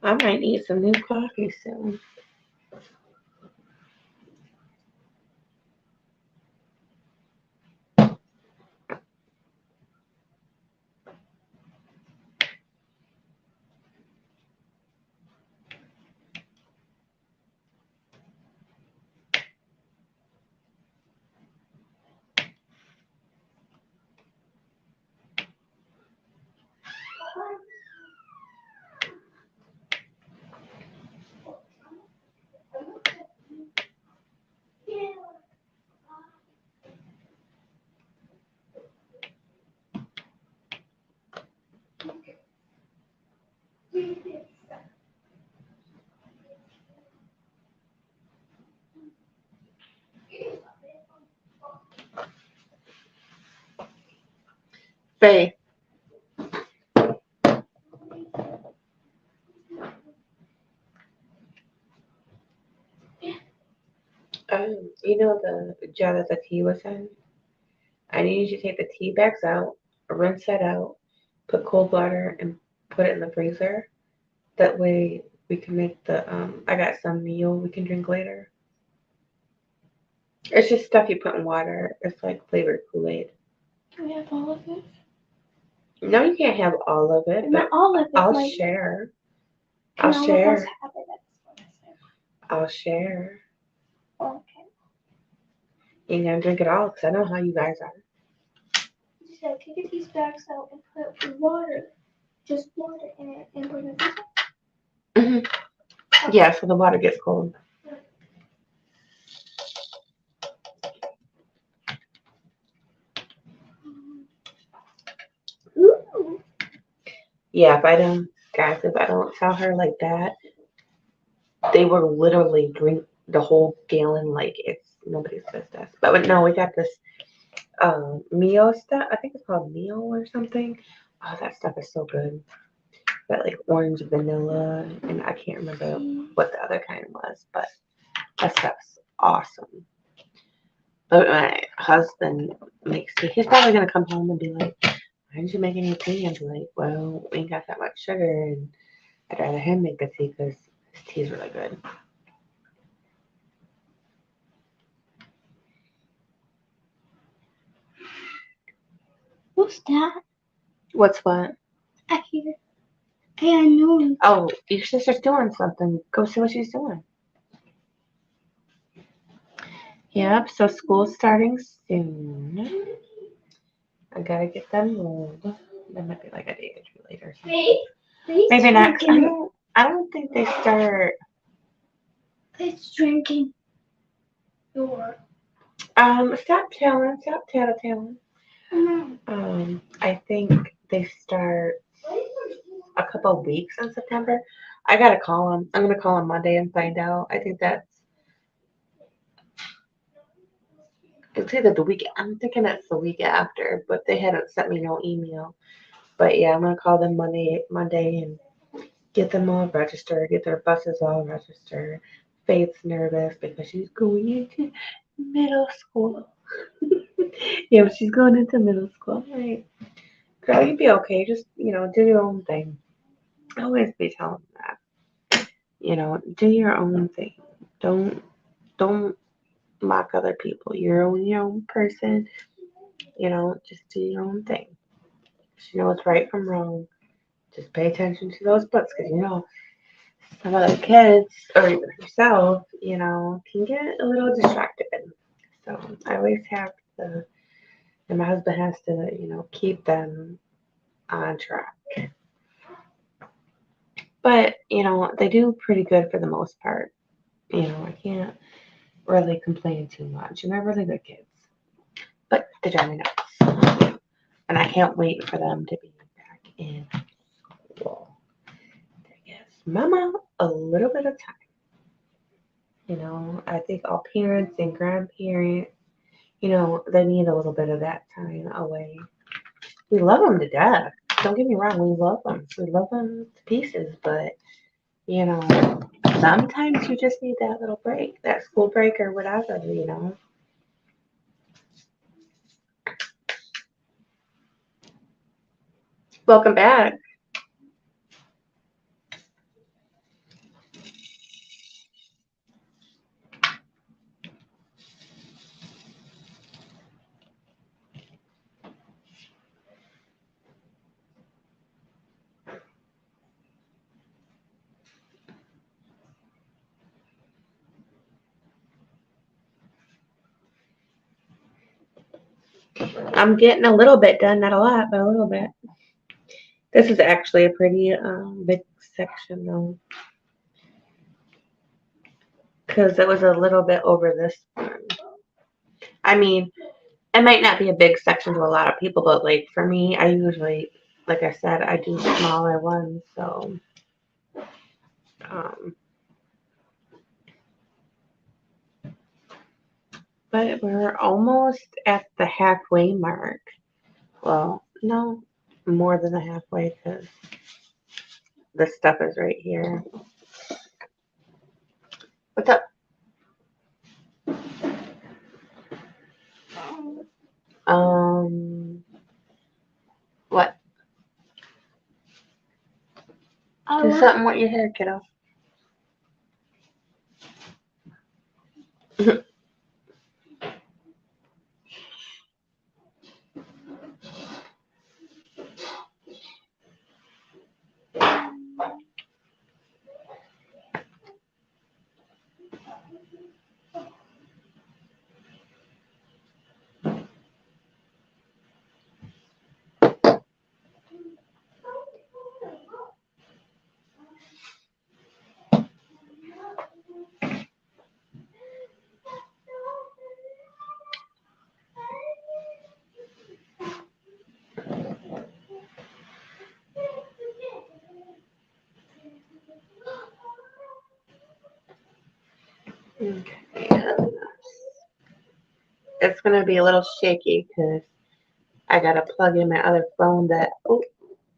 I might need some new coffee soon. Faye, you know the jar that the tea was in? I need you to take the tea bags out, rinse that out, put cold water, and put it in the freezer. That way we can make I got some meal we can drink later. It's just stuff you put in water. It's like flavored Kool-Aid. Can we have all of it? No, you can't have all of it, Not but all of it. I'll Like, share. can I'll all of us share. have it? That's what I said. I'll share. Okay. You ain't gonna drink it all because I know how you guys are. You said take these bags out and put water, just water in it, and put it in the freezer. Yeah, so the water gets cold. Ooh. Yeah, if I don't tell her like that, they will literally drink the whole gallon like it's nobody's business. But no, we got this Mio stuff. I think it's called Mio or something. Oh, that stuff is so good. Got like orange vanilla, and I can't remember what the other kind was, but that stuff's awesome. But my husband makes tea. He's probably gonna come home and be like, "Why didn't you make any tea?" And be like, "Well, we ain't got that much sugar, and I'd rather him make the tea because his tea's really good." What's that? What's what? I hear. Hey, I know. Oh, your sister's doing something. Go see what she's doing. Yep, so school's starting soon. I gotta get them rolled. That might be like a day or two later. Maybe not. I don't think they start. It's drinking. Your. Stop telling. Stop tattling. I think they start a couple weeks in September. I gotta call them. I'm gonna call them Monday and find out. I think it's either the week. I'm thinking it's the week after, but they hadn't sent me no email. But yeah, I'm gonna call them Monday, and get them all registered, get their buses all registered. Faith's nervous because she's going into middle school. Yeah, she's going into middle school. Right. Girl, you'd be okay. Just, do your own thing. always be telling them that. Do your own thing. Don't mock other people. You're your own person. Just do your own thing. You know what's right from wrong. Just pay attention to those books because some other kids or even yourself, can get a little distracted. So I always have to, and my husband has to, keep them on track. But, they do pretty good for the most part. I can't really complain too much. And they're really good kids. But they drive me nuts. And I can't wait for them to be back in school. Yes, Mama, a little bit of time. I think all parents and grandparents, they need a little bit of that time away. We love them to death. Don't get me wrong, we love them. We love them to pieces, but you know, sometimes you just need that little break, that school break or whatever. Welcome back. I'm getting a little bit done, not a lot, but a little bit. This is actually a pretty big section though, because it was a little bit over this one. I mean, it might not be a big section to a lot of people, but like for me, I usually, like I said, I do smaller ones. So, um, but we're almost at the halfway mark. Well, no, more than the halfway because this stuff is right here. What's up? What? Do something with your hair, kiddo. Okay. It's gonna be a little shaky because I gotta plug in my other phone. Oh,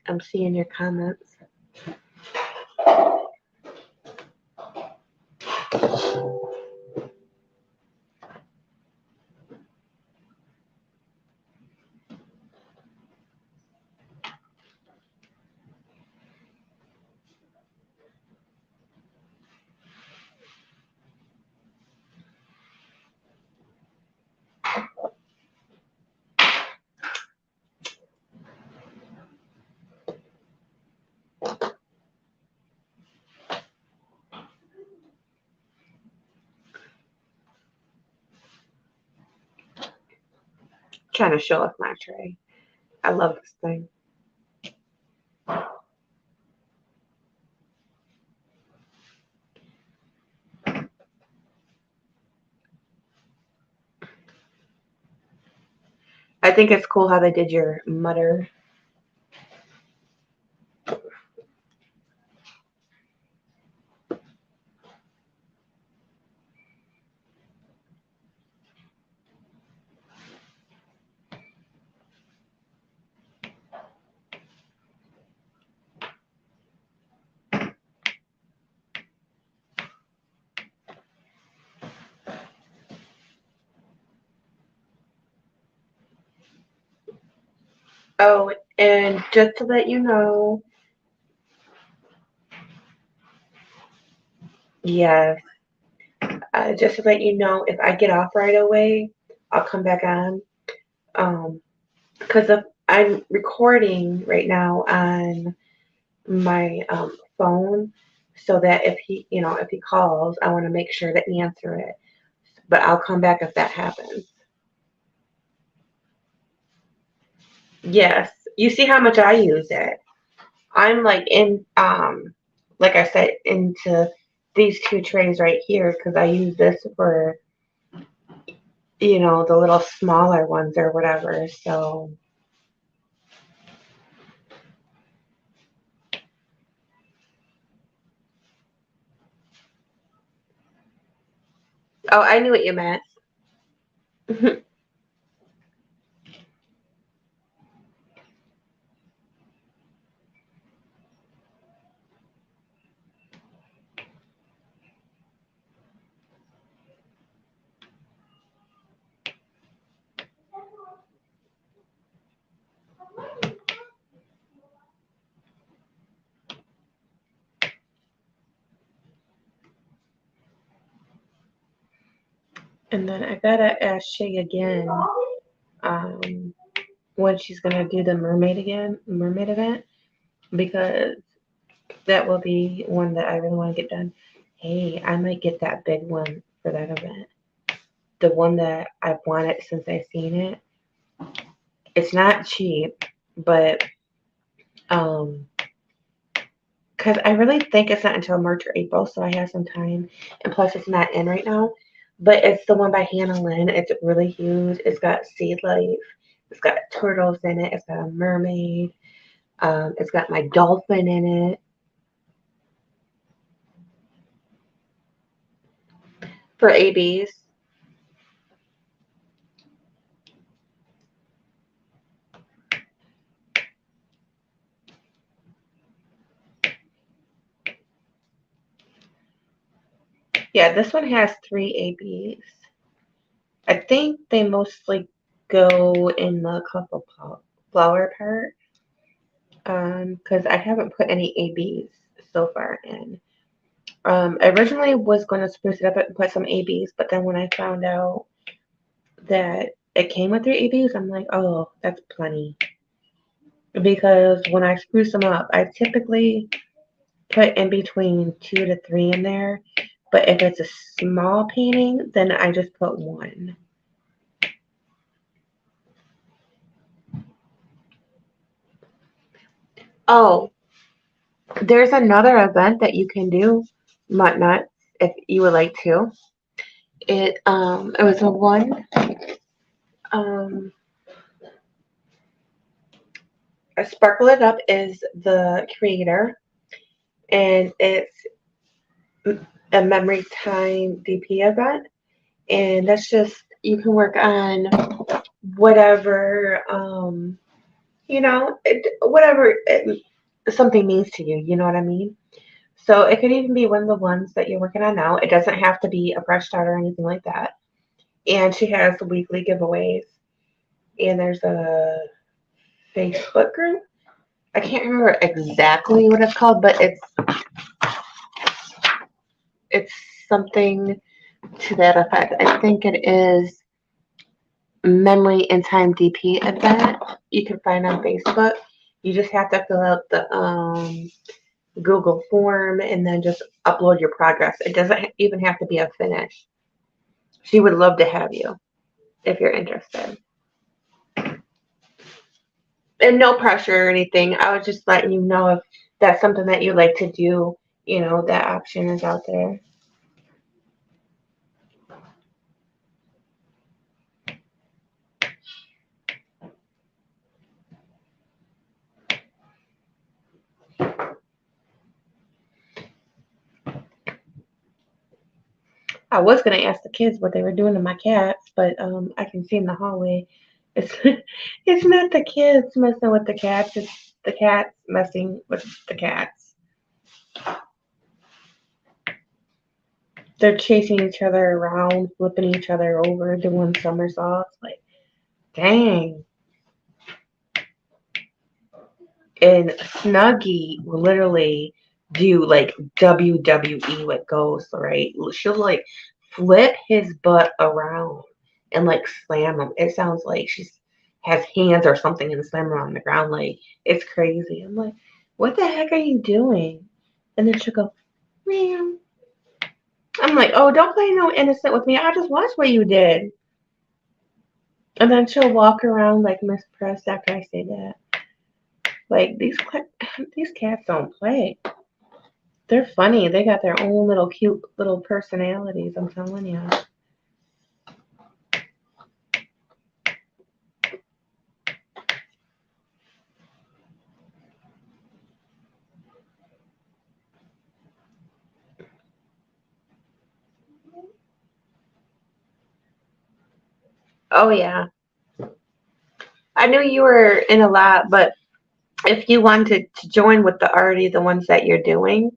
I'm seeing your comments. Trying to show off my tray. I love this thing. I think it's cool how they did your mutter. Oh, and just to let you know, Yes. Just to let you know, if I get off right away, I'll come back on. Um, because I'm recording right now on my phone, so that if he calls, I want to make sure to answer it. But I'll come back if that happens. Yes, you see how much I use it. I'm like like I said, into these two trays right here because I use this for the little smaller ones or whatever. So, oh, I knew what you meant. And then I gotta ask Shay again, um, when she's gonna do the mermaid event, because that will be one that I really want to get done. Hey, I might get that big one for that event. The one that I've wanted since I've seen it. It's not cheap, but um, because I really think it's not until March or April, so I have some time. And plus, it's not in right now. But it's the one by Hannah Lynn. It's really huge. It's got sea life. It's got turtles in it. It's got a mermaid. It's got my dolphin in it for ABs. Yeah, this one has three ABs. I think they mostly go in the couple flower part. Because I haven't put any ABs so far in. I originally was going to spruce it up and put some ABs, but then when I found out that it came with three ABs, I'm like, oh, that's plenty. Because when I spruce them up, I typically put in between 2 to 3 in there. But if it's a small painting, then I just put one. Oh, there's another event that you can do, Mutt if you would like to. It was a one. Um, Sparkle It Up is the creator, and it's a memory time DP event, and that's just you can work on whatever whatever something means to you. You know what I mean? So it could even be one of the ones that you're working on now. It doesn't have to be a fresh start or anything like that. And she has weekly giveaways, and there's a Facebook group. I can't remember exactly what it's called, but it's something to that effect. I think it is Memory in Time DP event. You can find on Facebook. You just have to fill out the Google form and then just upload your progress. It doesn't even have to be a finish. She would love to have you if you're interested. And no pressure or anything. I was just letting you know if that's something that you like to do. That option is out there. I was gonna ask the kids what they were doing to my cats, but I can see in the hallway. It's it's not the kids messing with the cats. It's the cats messing with the cats. They're chasing each other around, flipping each other over, doing somersaults. Like, dang. And Snuggie literally do like WWE with ghosts, right? She'll like flip his butt around and like slam him. It sounds like she's has hands or something and slam him on the ground. Like it's crazy. I'm like, what the heck are you doing? And then she'll go, ma'am. I'm like, oh, don't play no innocent with me. I just watched what you did. And then she'll walk around like Miss Press after I say that. Like these cats don't play. They're funny. They got their own little cute little personalities. I'm telling you. Oh yeah. I knew you were in a lot, but if you wanted to join with the ones that you're doing,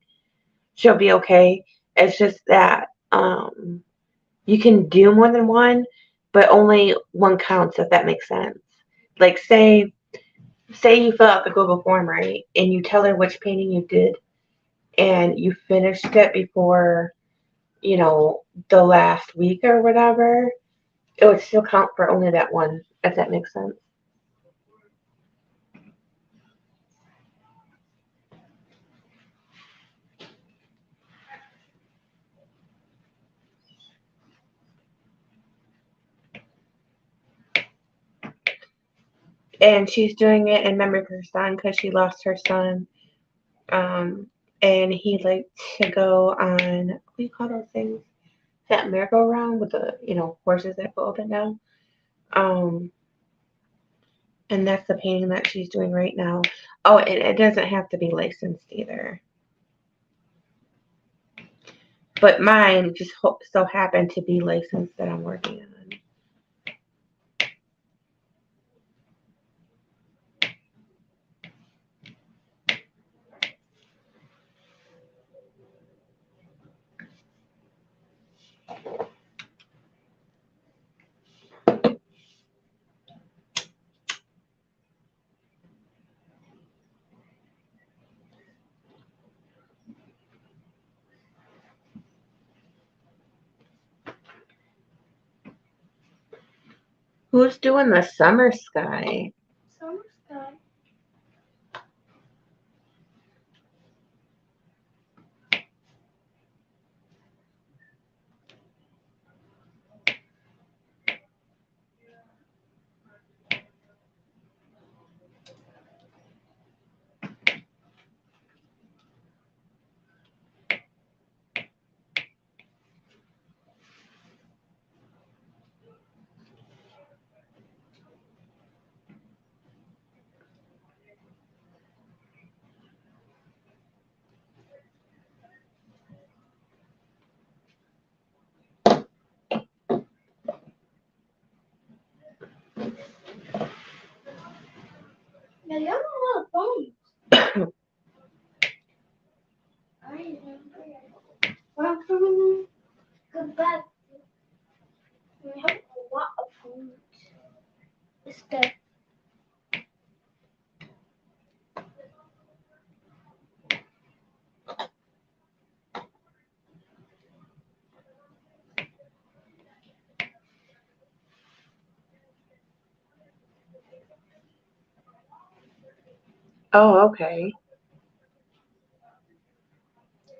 she'll be okay. It's just that you can do more than one, but only one counts if that makes sense. Like say you fill out the Google form, right? And you tell her which painting you did and you finished it before, the last week or whatever, it would still count for only that one, if that makes sense. And she's doing it in memory of her son because she lost her son. Um, and he liked to go on, what do you call those things? That merry-go-round with the, horses that go up and down. Um, and that's the painting that she's doing right now. Oh, and it doesn't have to be licensed either. But mine just so happened to be licensed that I'm working on. Who's doing the summer sky? Summer sky. Yeah, you have a lot of phones. I remember. Welcome. Good back. We have a lot of phones. It's good. Oh, okay.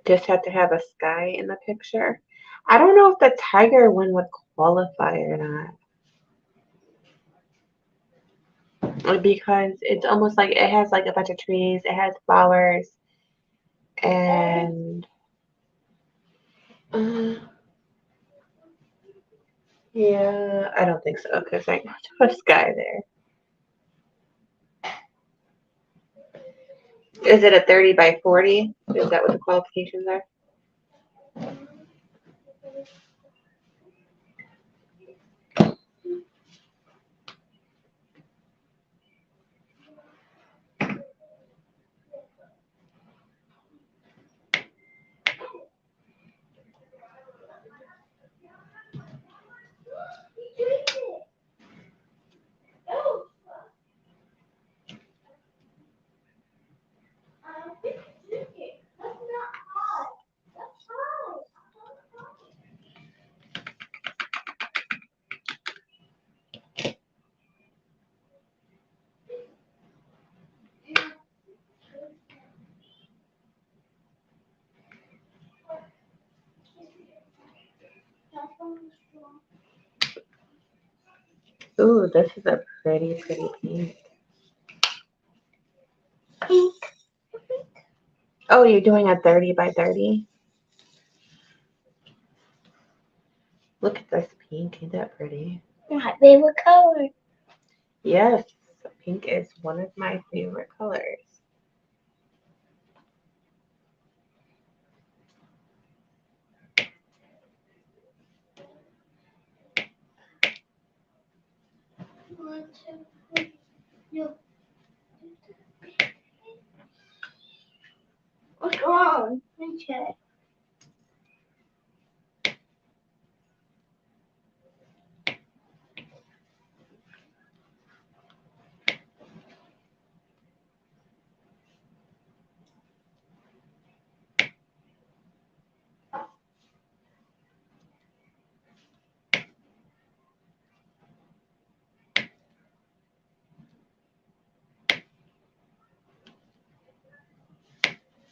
Just have to have a sky in the picture. I don't know if the tiger one would qualify or not. Because it's almost like it has like a bunch of trees, it has flowers, and uh, yeah, I don't think so because I have a sky there. Is it a 30 by 40? Is that what the qualifications are? Ooh, this is a pretty pink. Pink. Oh, you're doing a 30 by 30? Look at this pink. Ain't that pretty? My favorite color. Yes, pink is one of my favorite colors. One, two, three. No. What's wrong? Let me check.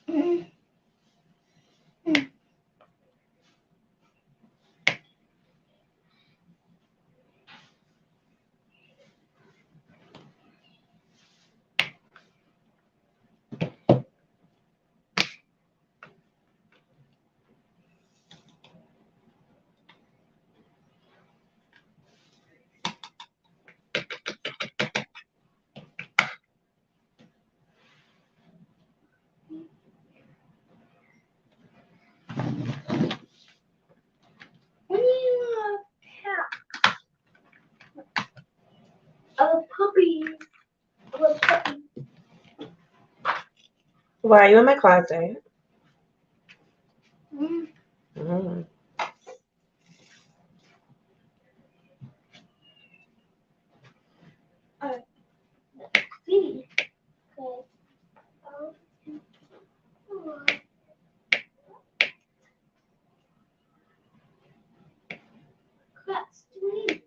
Mm. When you have a puppy, a puppy. Why are you in my closet? Mm. Mm. See. Okay. Oh. That's sweet.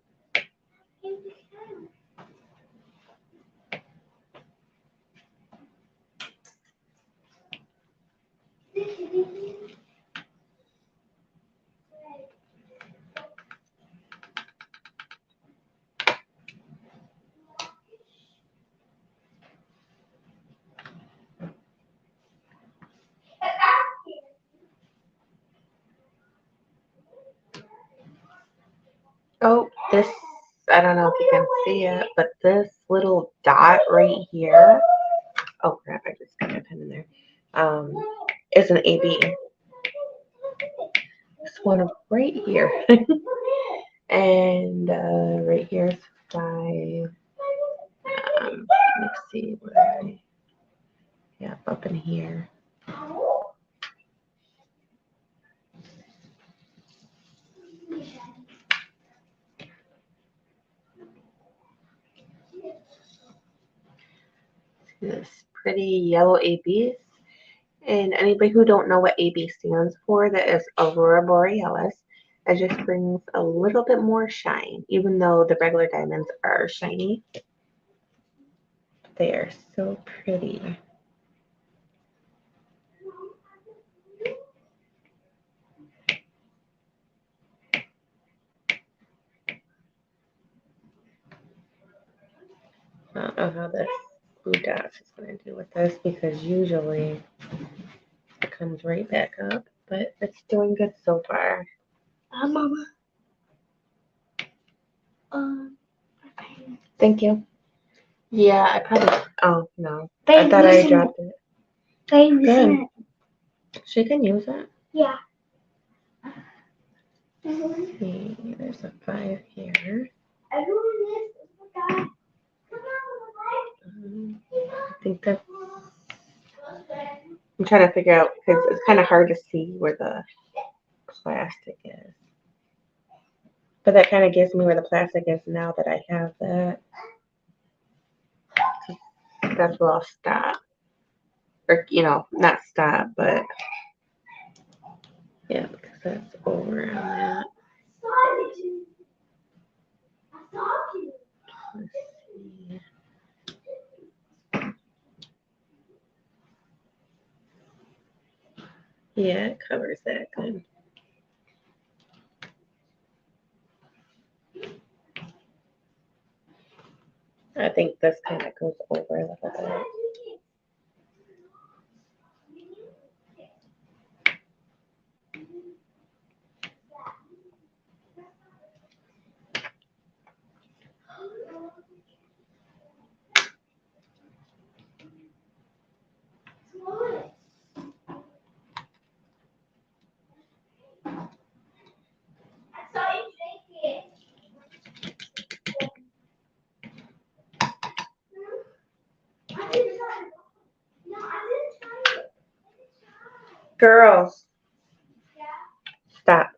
Oh, this, I don't know if you can see it, but this little dot right here, oh crap, I just got my pen in there, is an AB. This one right here. And right here is 5. Let's see where yeah, up in here. This pretty yellow ABs. And anybody who don't know what AB stands for, that is Aurora Borealis. It just brings a little bit more shine, even though the regular diamonds are shiny. They are so pretty. I don't know how this blue dot is going to do with this because usually it comes right back up, but it's doing good so far. Mama. Thank you. Yeah, I probably, oh no, I Babe, thought I listen. dropped it. Babe, Good. listen. She can use it. Yeah. Let's see, there's a 5 here. I think that I'm trying to figure out because it's kind of hard to see where the plastic is. But that kind of gives me where the plastic is now that I have that. That's where I'll stop. Or, you know, not stop, but yeah, because that's over on that. Let's see. Yeah, it covers that good. I think this kind of goes over a little bit. Girls, stop.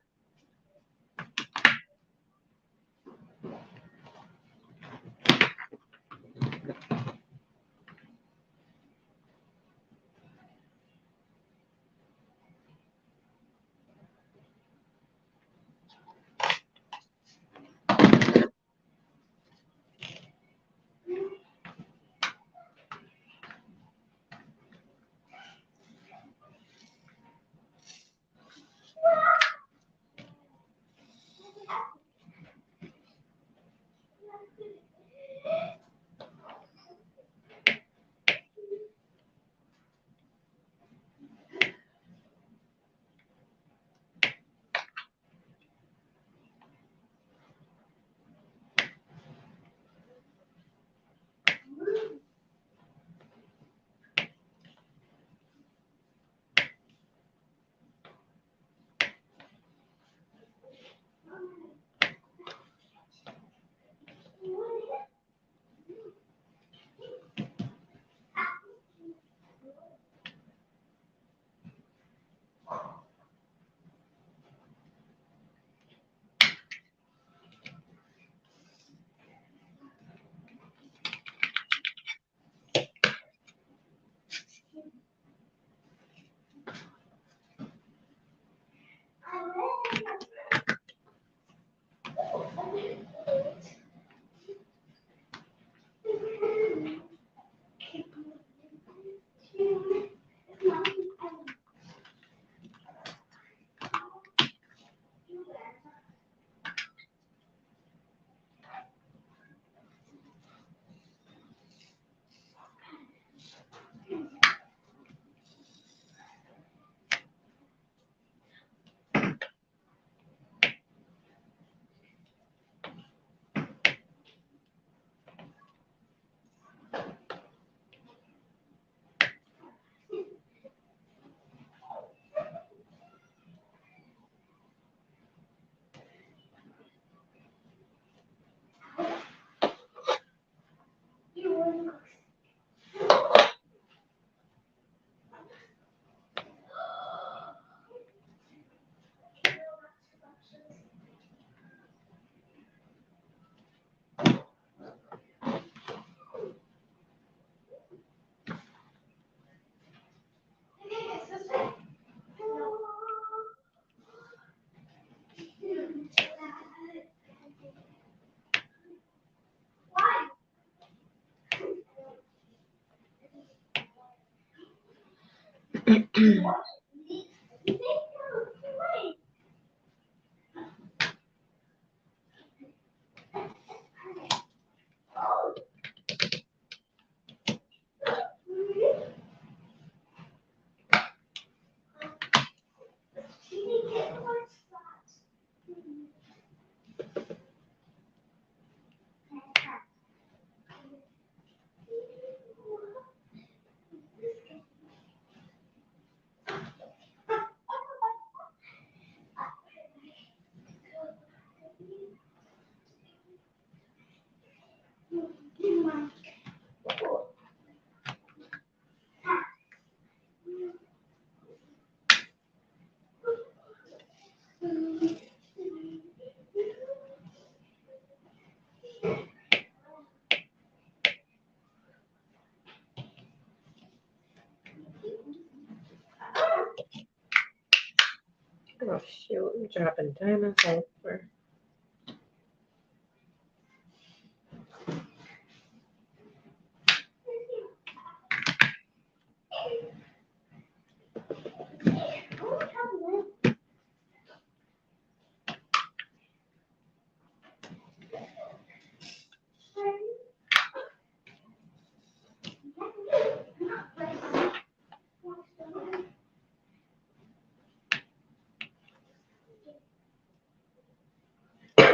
Oh shoot, I'm dropping diamonds over.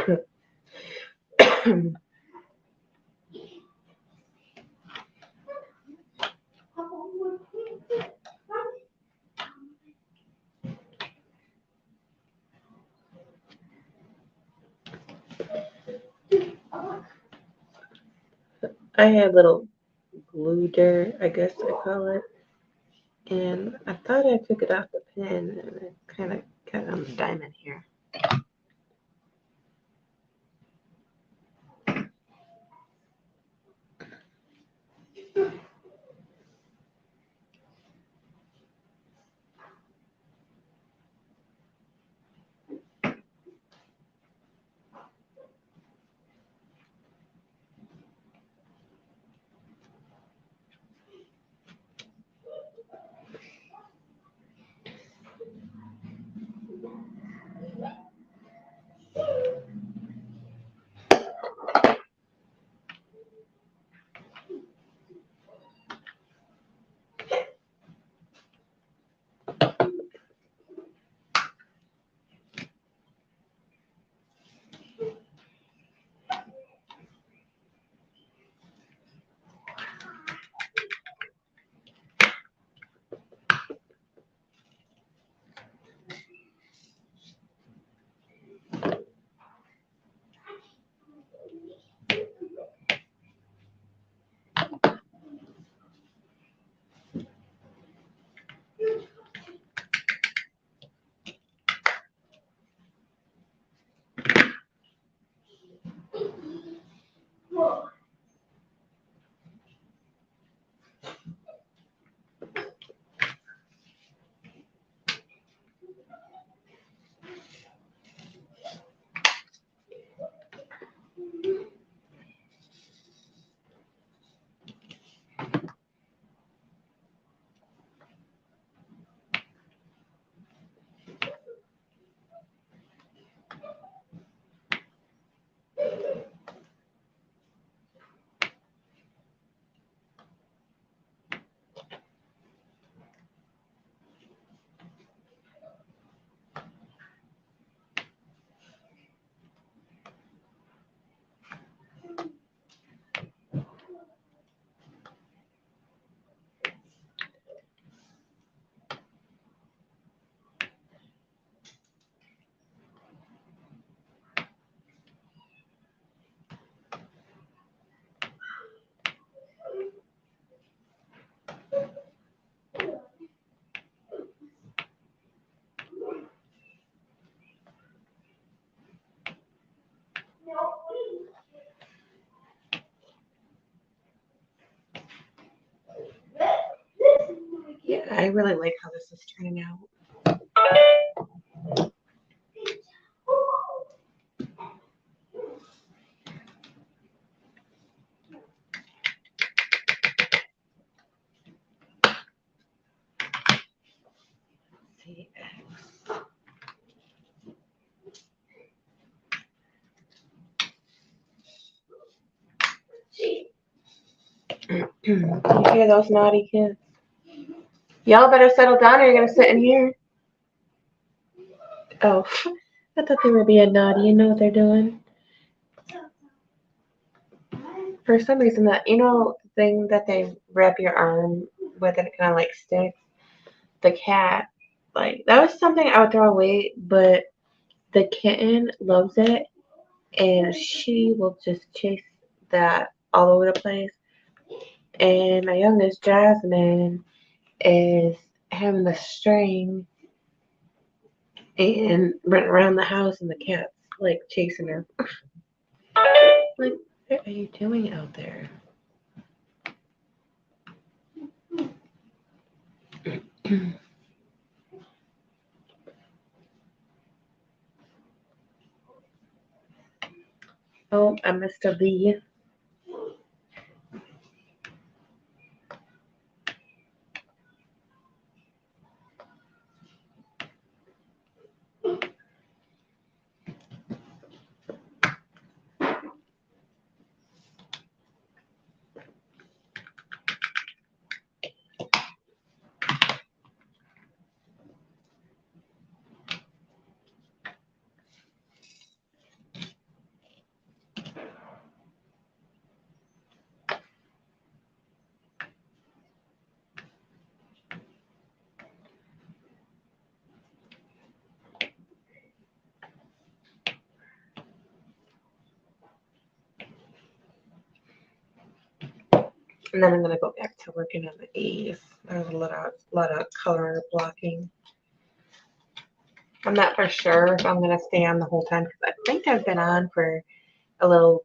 I had little glue dirt, I guess I call it, and I thought I took it off the pen, and it kind of got on the diamond here. Yeah, I really like how this is turning out. See, you hear those naughty kids? Y'all better settle down or you're gonna sit in here. Oh, I thought they were being naughty. You know what they're doing? For some reason, that thing that they wrap your arm with and it kind of like sticks. The cat, like that was something I would throw away, but the kitten loves it, and she will just chase that all over the place. And my youngest, Jasmine, is having the string and running around the house, and the cat's like chasing her. Like, what are you doing out there? Oh, I missed a V. And then I'm gonna go back to working on the A's. There's a lot of color blocking. I'm not for sure if I'm gonna stay on the whole time because I think I've been on for a little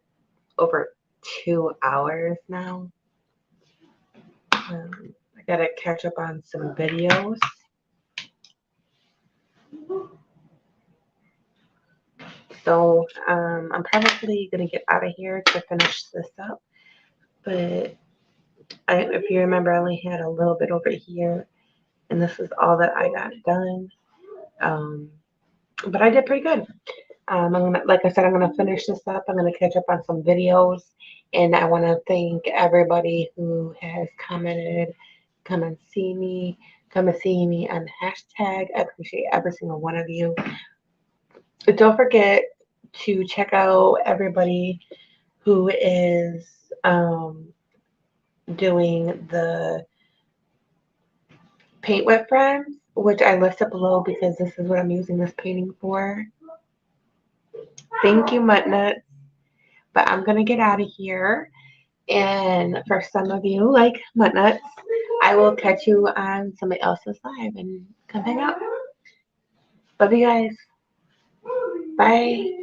over 2 hours now. I gotta catch up on some videos. So I'm probably gonna get out of here to finish this up. But if you remember, I only had a little bit over here, and this is all that I got done. But I did pretty good. Like I said, I'm gonna finish this up. I'm gonna catch up on some videos, and I want to thank everybody who has commented, come and see me, come and see me on the hashtag. I appreciate every single one of you. But don't forget to check out everybody who is doing the paint with friends, which I listed below because this is what I'm using this painting for. Thank you, Muttnuts. But I'm gonna get out of here. And for some of you, like Muttnuts, I will catch you on somebody else's live and come hang out. Love you guys. Bye.